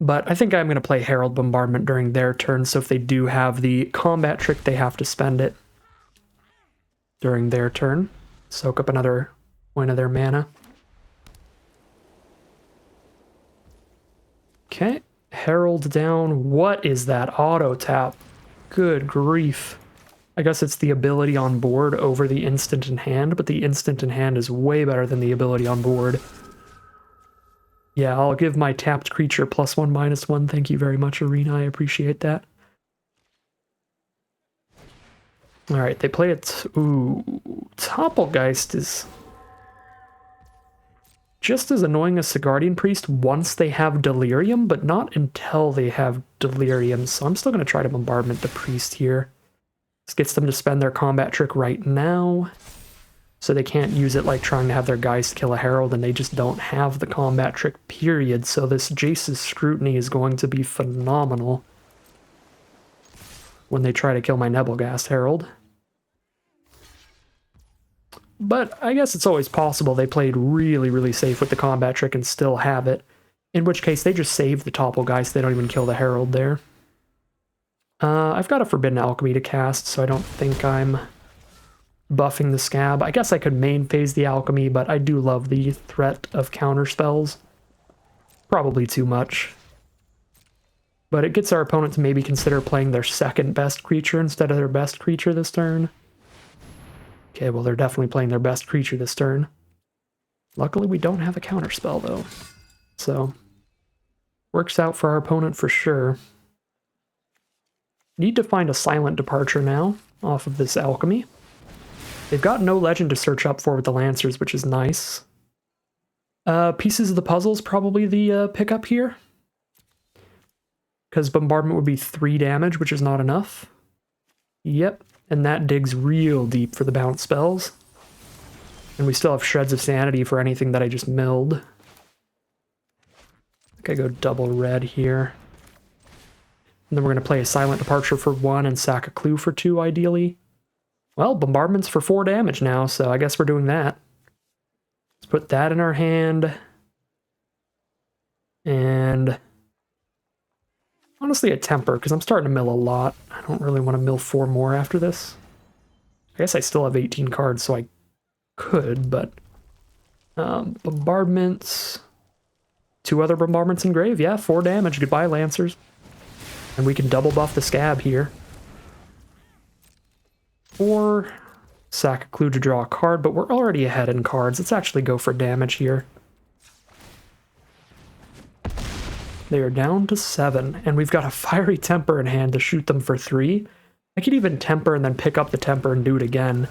But I think I'm going to play Herald Bombardment during their turn, so if they do have the combat trick, they have to spend it during their turn. Soak up another point of their mana. Okay, Herald down. What is that auto tap? Good grief. I guess it's the ability on board over the instant in hand, but the instant in hand is way better than the ability on board. Yeah, I'll give my tapped creature +1/-1. Thank you very much, Arena. I appreciate that. Alright, they play it. Ooh, Topplegeist is just as annoying as the Guardian Priest once they have Delirium, but not until they have Delirium, so I'm still going to try to Bombardment the Priest here. This gets them to spend their combat trick right now, so they can't use it like trying to have their guys kill a Herald, and they just don't have the combat trick, period, so this Jace's Scrutiny is going to be phenomenal when they try to kill my Nebelgast Herald. But I guess it's always possible they played really, really safe with the combat trick and still have it, in which case they just save the Topplegeist, they don't even kill the Herald there. I've got a Forbidden Alchemy to cast, so I don't think I'm buffing the Scab. I guess I could main phase the Alchemy, but I do love the threat of counter spells. Probably too much. But it gets our opponent to maybe consider playing their second best creature instead of their best creature this turn. Okay, well they're definitely playing their best creature this turn. Luckily we don't have a counter spell though. So, works out for our opponent for sure. Need to find a Silent Departure now, off of this Alchemy. They've got no legend to search up for with the Lancers, which is nice. Pieces of the Puzzle is probably the pickup here. Because Bombardment would be 3 damage, which is not enough. Yep, and that digs real deep for the bounce spells. And we still have Shreds of Sanity for anything that I just milled. I think I go double red here. And then we're going to play a Silent Departure for 1 and sack a clue for 2, ideally. Well, Bombardment's for 4 damage now, so I guess we're doing that. Let's put that in our hand. And honestly a temper, because I'm starting to mill a lot. I don't really want to mill 4 more after this. I guess I still have 18 cards, so I could, but... bombardments... 2 other bombardments engraved. Yeah, 4 damage. Goodbye, Lancers. And we can double buff the scab here. Or sack a clue to draw a card, but we're already ahead in cards. Let's actually go for damage here. They are down to 7, and we've got a fiery temper in hand to shoot them for 3. I could even temper and then pick up the temper and do it again.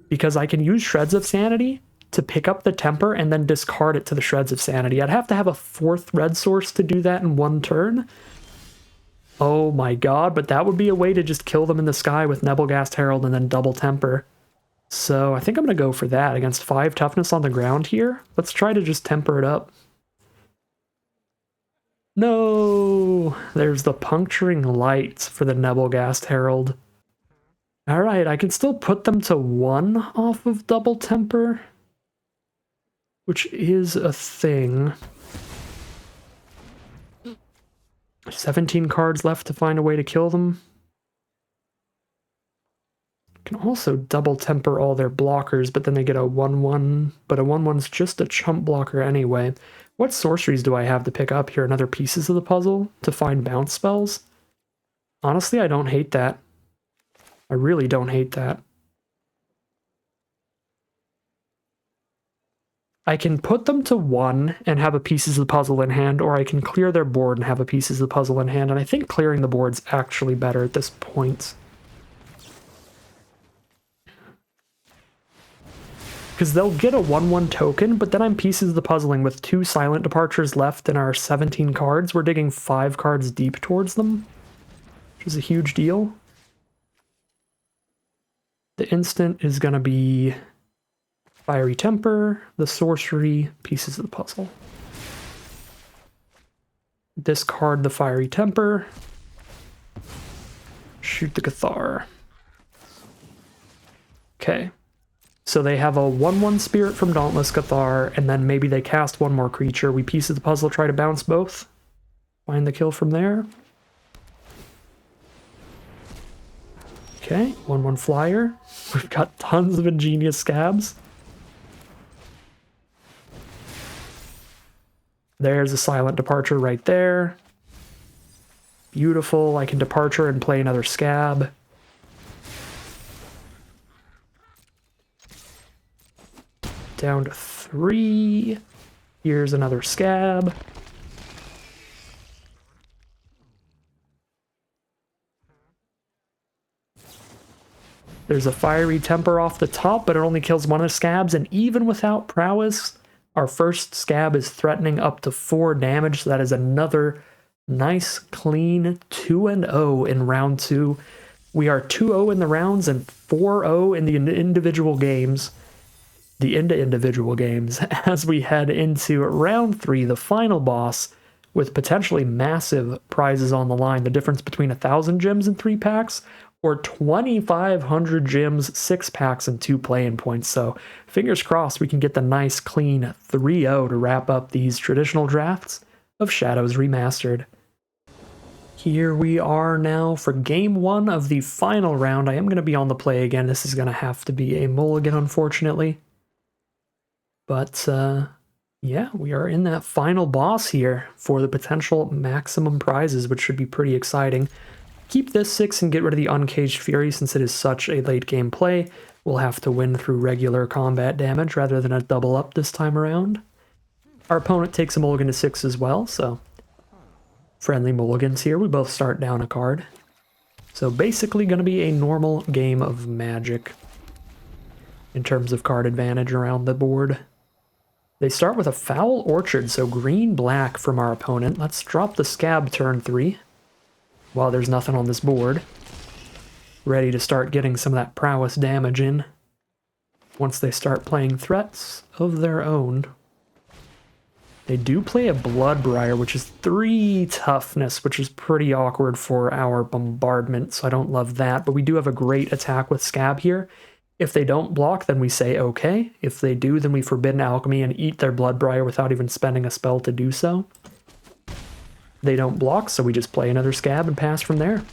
Because I can use Shreds of Sanity to pick up the temper and then discard it to the Shreds of Sanity. I'd have to have a 4th red source to do that in 1 turn. Oh my god, but that would be a way to just kill them in the sky with Nebelgast Herald and then double temper. So I think I'm going to go for that against 5 toughness on the ground here. Let's try to just temper it up. No! There's the Puncturing Lights for the Nebelgast Herald. Alright, I can still put them to 1 off of double temper, which is a thing. 17 cards left to find a way to kill them. Can also double temper all their blockers, but then they get a 1/1, but a 1/1's just a chump blocker anyway. What sorceries do I have to pick up here and other pieces of the puzzle to find bounce spells? Honestly, I don't hate that. I really don't hate that. I can put them to 1 and have a pieces of the puzzle in hand, or I can clear their board and have a pieces of the puzzle in hand, and I think clearing the board's actually better at this point. Because they'll get a 1/1 token, but then I'm pieces of the puzzling with 2 silent departures left in our 17 cards. We're digging 5 cards deep towards them, which is a huge deal. The instant is going to be Fiery Temper, the sorcery, pieces of the puzzle. Discard the Fiery Temper. Shoot the Cathar. Okay. So they have a 1/1 Spirit from Dauntless Cathar, and then maybe they cast 1 more creature. We piece of the puzzle, try to bounce both. Find the kill from there. Okay, 1/1 Flyer. We've got tons of ingenious scabs. There's a silent departure right there. Beautiful. I can departure and play another scab. Down to 3. Here's another scab. There's a fiery temper off the top, but it only kills 1 of the scabs, and even without prowess, our first scab is threatening up to 4 damage, so that is another nice, clean 2-0 in round 2. We are 2-0 in the rounds and 4-0 in the individual games. As we head into round 3, the final boss, with potentially massive prizes on the line. The difference between 1,000 gems in 3 packs or 2,500 gems, 6 packs, and 2 play-in points. So fingers crossed we can get the nice, clean 3-0 to wrap up these traditional drafts of Shadows Remastered. Here we are now for game 1 of the final round. I am going to be on the play again. This is going to have to be a mulligan, unfortunately. But, yeah, we are in that final boss here for the potential maximum prizes, which should be pretty exciting. Keep this 6 and get rid of the Uncaged Fury since it is such a late game play. We'll have to win through regular combat damage rather than a double up this time around. Our opponent takes a mulligan to 6 as well, so friendly mulligans here. We both start down a card. So basically going to be a normal game of Magic in terms of card advantage around the board. They start with a Foul Orchard, so green-black from our opponent. Let's drop the Scab turn 3 while there's nothing on this board. Ready to start getting some of that prowess damage in once they start playing threats of their own. They do play a Bloodbriar, which is 3 toughness, which is pretty awkward for our bombardment, so I don't love that. But we do have a great attack with Scab here. If they don't block, then we say okay. If they do, then we Forbidden Alchemy and eat their Bloodbriar without even spending a spell to do so. They don't block, so we just play another Scab and pass from there.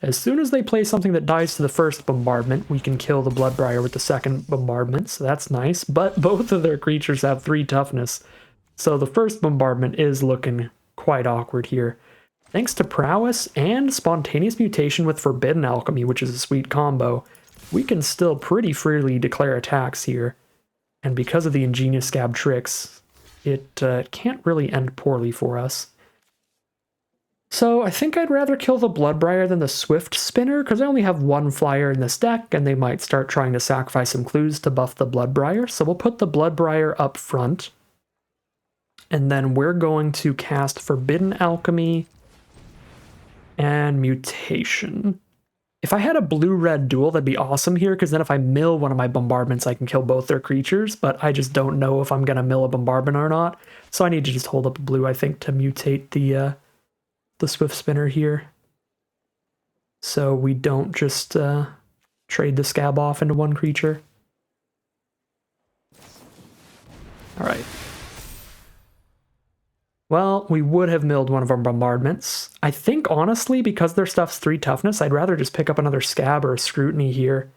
As soon as they play something that dies to the first bombardment, we can kill the Bloodbriar with the second bombardment, so that's nice. But both of their creatures have 3 toughness, so the first bombardment is looking quite awkward here. Thanks to Prowess and Spontaneous Mutation with Forbidden Alchemy, which is a sweet combo, we can still pretty freely declare attacks here. And because of the Ingenious Scab tricks, it can't really end poorly for us. So I think I'd rather kill the Bloodbriar than the Swift Spinner, because I only have 1 flyer in this deck, and they might start trying to sacrifice some clues to buff the Bloodbriar. So we'll put the Bloodbriar up front. And then we're going to cast Forbidden Alchemy and Mutation. If I had a blue-red duel, that'd be awesome here, because then if I mill one of my bombardments, I can kill both their creatures, but I just don't know if I'm going to mill a bombardment or not. So I need to just hold up a blue, I think, to mutate the Swift Spinner here. So we don't just trade the Scab off into 1 creature. Alright. Well, we would have milled one of our bombardments. I think, honestly, because their stuff's 3 toughness, I'd rather just pick up another Scab or a Scrutiny here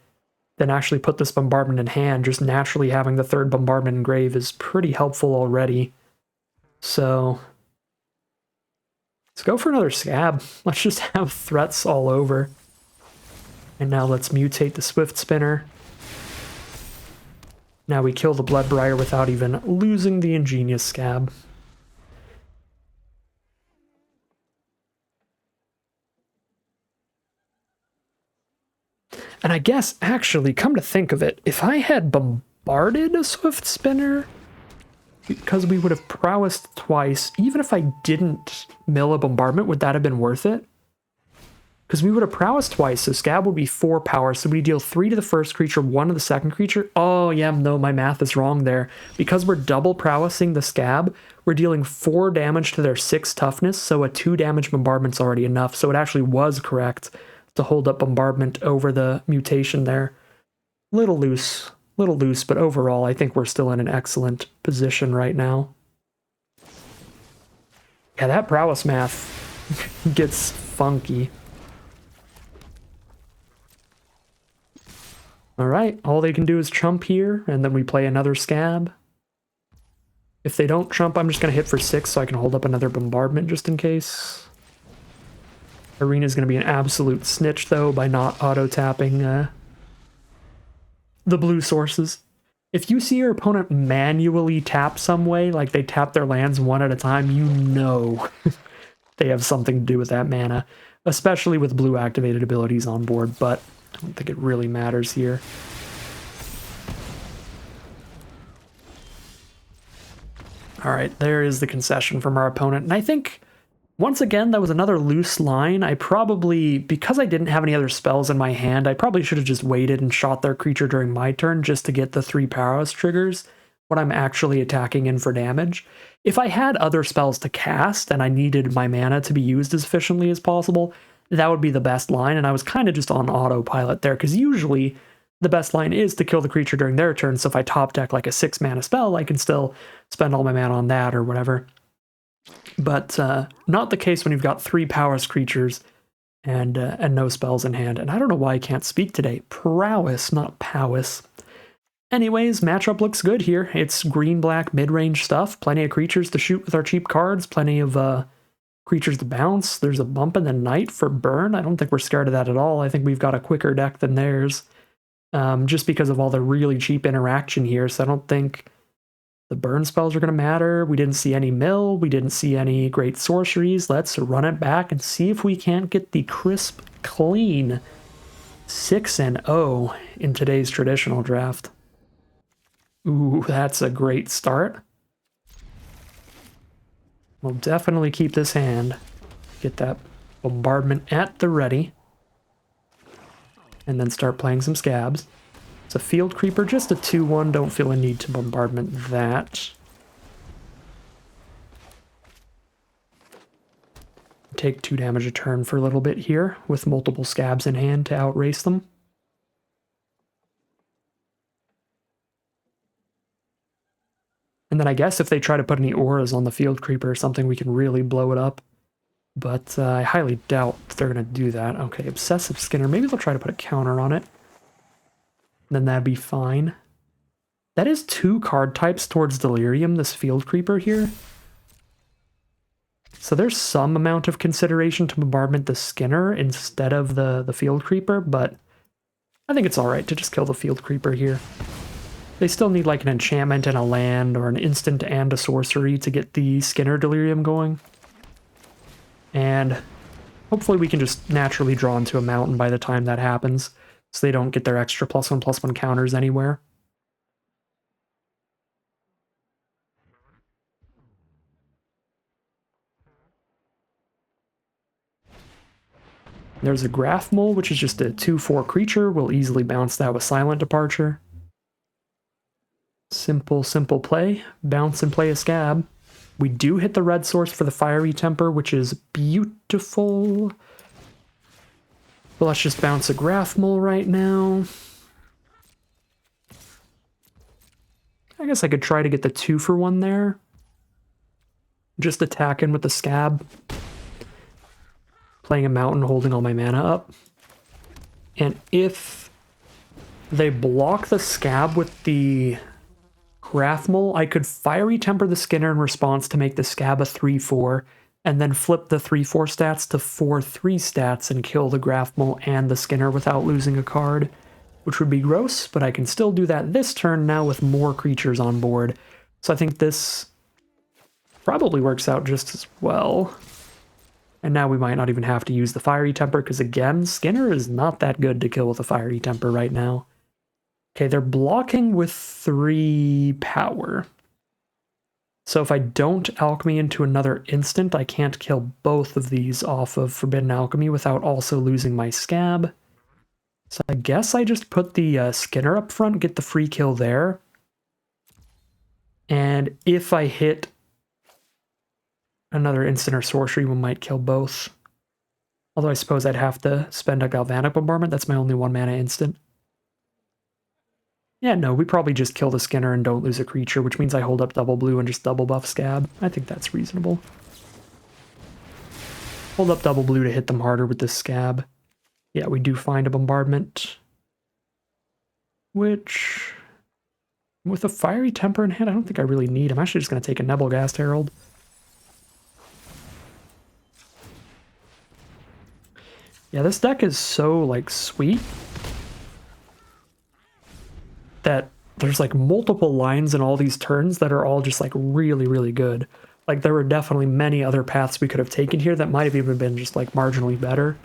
than actually put this bombardment in hand. Just naturally having the 3rd bombardment in grave is pretty helpful already. So let's go for another Scab. Let's just have threats all over. And now let's mutate the Swift Spinner. Now we kill the Bloodbriar without even losing the Ingenious Scab. And I guess, actually, come to think of it, if I had bombarded a Swift Spinner, because we would have prowessed twice, even if I didn't mill a bombardment, would that have been worth it? Because we would have prowessed twice, so Scab would be 4 power, so we deal 3 to the first creature, 1 to the second creature. Oh, yeah, no, my math is wrong there. Because we're double prowessing the Scab, we're dealing 4 damage to their 6 toughness, so a 2 damage bombardment's already enough, so it actually was correct to hold up bombardment over the mutation there. Little loose, but overall I think we're still in an excellent position right now. Yeah, that prowess math gets funky. Alright, all they can do is chump here, and then we play another Scab. If they don't chump, I'm just going to hit for 6 so I can hold up another bombardment just in case. Arena's going to be an absolute snitch, though, by not auto-tapping the blue sources. If you see your opponent manually tap some way, like they tap their lands 1 at a time, you know they have something to do with that mana, especially with blue activated abilities on board, but I don't think it really matters here. Alright, there is the concession from our opponent, and I think once again, that was another loose line. I probably, because I didn't have any other spells in my hand, I probably should have just waited and shot their creature during my turn just to get the 3 Powerhouse triggers when I'm actually attacking in for damage. If I had other spells to cast and I needed my mana to be used as efficiently as possible, that would be the best line, and I was kind of just on autopilot there, because usually the best line is to kill the creature during their turn, so if I top deck like a 6 mana spell, I can still spend all my mana on that or whatever. But not the case when you've got 3 Prowess creatures and no spells in hand. And I don't know why I can't speak today. Prowess, not Powess. Anyways, matchup looks good here. It's green-black mid-range stuff. Plenty of creatures to shoot with our cheap cards. Plenty of creatures to bounce. There's a bump in the night for burn. I don't think we're scared of that at all. I think we've got a quicker deck than theirs. Just because of all the really cheap interaction here. So I don't think the burn spells are going to matter. We didn't see any mill. We didn't see any great sorceries. Let's run it back and see if we can't get the crisp, clean 6-0 in today's traditional draft. Ooh, that's a great start. We'll definitely keep this hand. Get that bombardment at the ready. And then start playing some Scabs. It's a field creeper, just a 2-1. Don't feel a need to bombardment that. take 2 damage a turn for a little bit here, with multiple scabs in hand to outrace them. And then I guess if they try to put any auras on the field creeper or something, we can really blow it up. But I highly doubt they're going to do that. Okay, Obsessive Skinner. Maybe they'll try to put a counter on it. Then that'd be fine. That is 2 card types towards Delirium, this field creeper here. So there's some amount of consideration to bombardment the Skinner instead of the field creeper, but I think it's alright to just kill the field creeper here. They still need like an enchantment and a land or an instant and a sorcery to get the Skinner Delirium going. And hopefully we can just naturally draw into a mountain by the time that happens, so they don't get their extra +1/+1 counters anywhere. There's a Graph Mole, which is just a 2/4 creature. We'll easily bounce that with Silent Departure. Simple, simple play. Bounce and play a scab. We do hit the red source for the Fiery Temper, which is beautiful. But let's just bounce a Graph Mole right now. I guess I could try to get the 2-for-1 there. Just attacking with the scab. Playing a mountain, holding all my mana up. And if they block the scab with the Graph Mole, I could Fiery Temper the Skinner in response to make the scab a 3/4, and then flip the 3/4 stats to 4/3 stats and kill the Graph Mole and the Skinner without losing a card, which would be gross, but I can still do that this turn now with more creatures on board. So I think this probably works out just as well. And now we might not even have to use the Fiery Temper, because again, Skinner is not that good to kill with a Fiery Temper right now. Okay, they're blocking with 3 power. So if I don't alchemy into another instant, I can't kill both of these off of Forbidden Alchemy without also losing my scab. So I guess I just put the Skinner up front, get the free kill there. And if I hit another instant or sorcery, we might kill both. Although I suppose I'd have to spend a Galvanic Bombardment. That's my only 1 mana instant. Yeah, no, we probably just kill the Skinner and don't lose a creature, which means I hold up double blue and just double buff scab. I think that's reasonable. Hold up double blue to hit them harder with this scab. Yeah, we do find a bombardment. Which, with a Fiery Temper in hand, I don't think I really need. I'm actually just going to take a Nebelgast Herald. Yeah, this deck is so, like, sweet that there's like multiple lines in all these turns that are all just like really, really good. Like there were definitely many other paths we could have taken here that might have even been just like marginally better.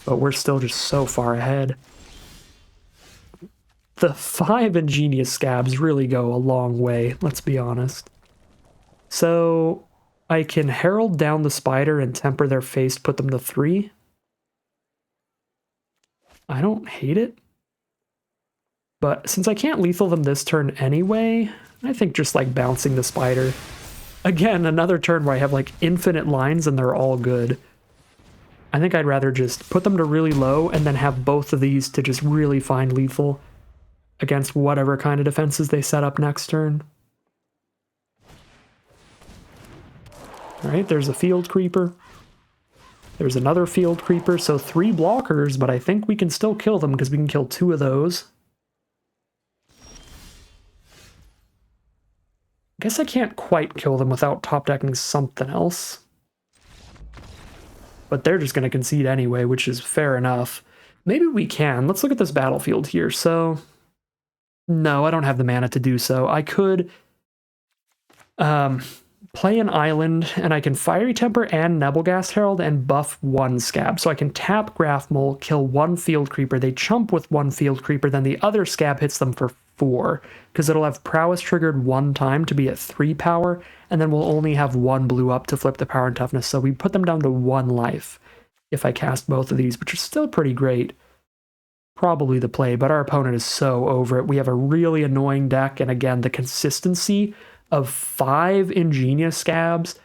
But we're still just so far ahead. The 5 Ingenious Scabs really go a long way, let's be honest. So I can Herald down the Spider and Temper their face, put them to 3. I don't hate it. But since I can't lethal them this turn anyway, I think just like bouncing the Spider. Again, another turn where I have like infinite lines and they're all good. I think I'd rather just put them to really low and then have both of these to just really find lethal against whatever kind of defenses they set up next turn. Alright, there's a Field Creeper. There's another Field Creeper, so 3 blockers, but I think we can still kill them because we can kill 2 of those. I guess I can't quite kill them without top decking something else. But they're just going to concede anyway, which is fair enough. Maybe we can. Let's look at this battlefield here. So, no, I don't have the mana to do so. I could play an island, and I can Fiery Temper and Nebelgast Herald and buff 1 scab. So I can tap Graph Mole, kill 1 Field Creeper. They chump with 1 Field Creeper, then the other scab hits them for 4, because it'll have Prowess triggered 1 time to be at 3 power, and then we'll only have 1 blue up to flip the power and toughness, so we put them down to 1 life if I cast both of these, which is still pretty great. Probably the play, but our opponent is so over it. We have a really annoying deck, and again, the consistency of 5 Ingenious Scabs,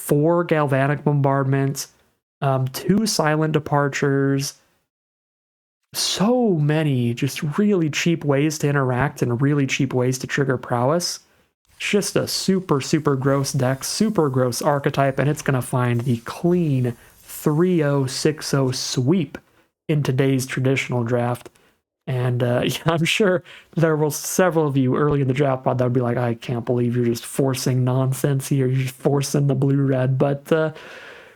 4 galvanic bombardments, 2 silent departures, so many just really cheap ways to interact and really cheap ways to trigger prowess. It's just a super, super gross deck, super gross archetype, and it's going to find the clean 3-0-6-0 sweep in today's traditional draft. And yeah, I'm sure there were several of you early in the draft pod that would be like, I can't believe you're just forcing nonsense here, you're just forcing the blue-red, but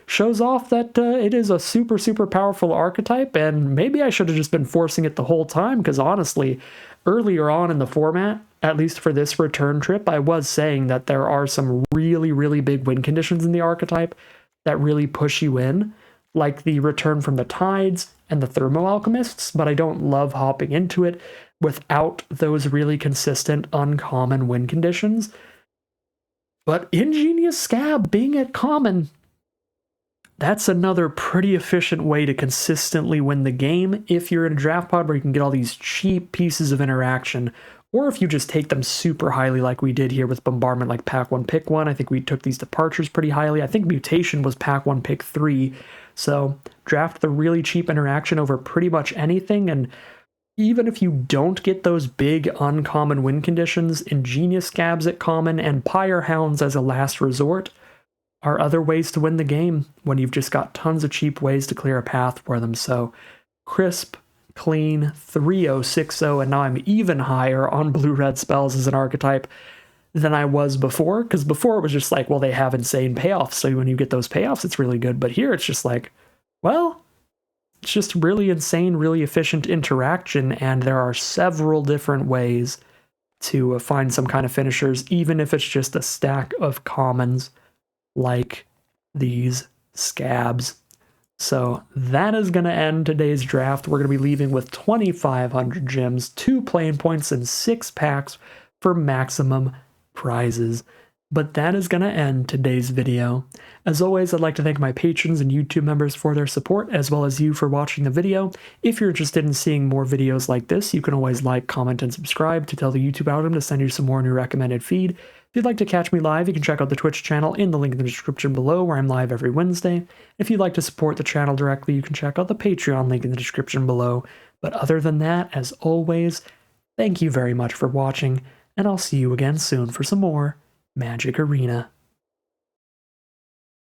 shows off that it is a super, super powerful archetype, and maybe I should have just been forcing it the whole time, because honestly, earlier on in the format, at least for this return trip, I was saying that there are some really, really big win conditions in the archetype that really push you in, like the return from the Tides and the Thermo Alchemists, but I don't love hopping into it without those really consistent, uncommon win conditions. But Ingenious Scab being at common, that's another pretty efficient way to consistently win the game if you're in a draft pod where you can get all these cheap pieces of interaction, or if you just take them super highly like we did here with Bombardment, like pack 1, pick 1. I think we took these departures pretty highly. I think Mutation was pack 1, pick 3. So draft the really cheap interaction over pretty much anything, and even if you don't get those big uncommon win conditions, Ingenious Scabs at common and Pyre Hounds as a last resort are other ways to win the game when you've just got tons of cheap ways to clear a path for them. So crisp, clean, 3-0-6-0, and now I'm even higher on blue-red spells as an archetype than I was before, because before it was just like, well, they have insane payoffs, so when you get those payoffs, it's really good. But here it's just like, well, it's just really insane, really efficient interaction, and there are several different ways to find some kind of finishers, even if it's just a stack of commons like these scabs. So that is going to end today's draft. We're going to be leaving with 2,500 gems, 2 playing points, and 6 packs for maximum prizes. But that is going to end today's video. As always, I'd like to thank my patrons and YouTube members for their support, as well as you for watching the video. If you're interested in seeing more videos like this, you can always like, comment, and subscribe to tell the YouTube algorithm to send you some more in your recommended feed. If you'd like to catch me live, you can check out the Twitch channel in the link in the description below, where I'm live every Wednesday. If you'd like to support the channel directly, you can check out the Patreon link in the description below. But other than that, as always, thank you very much for watching, and I'll see you again soon for some more Magic Arena.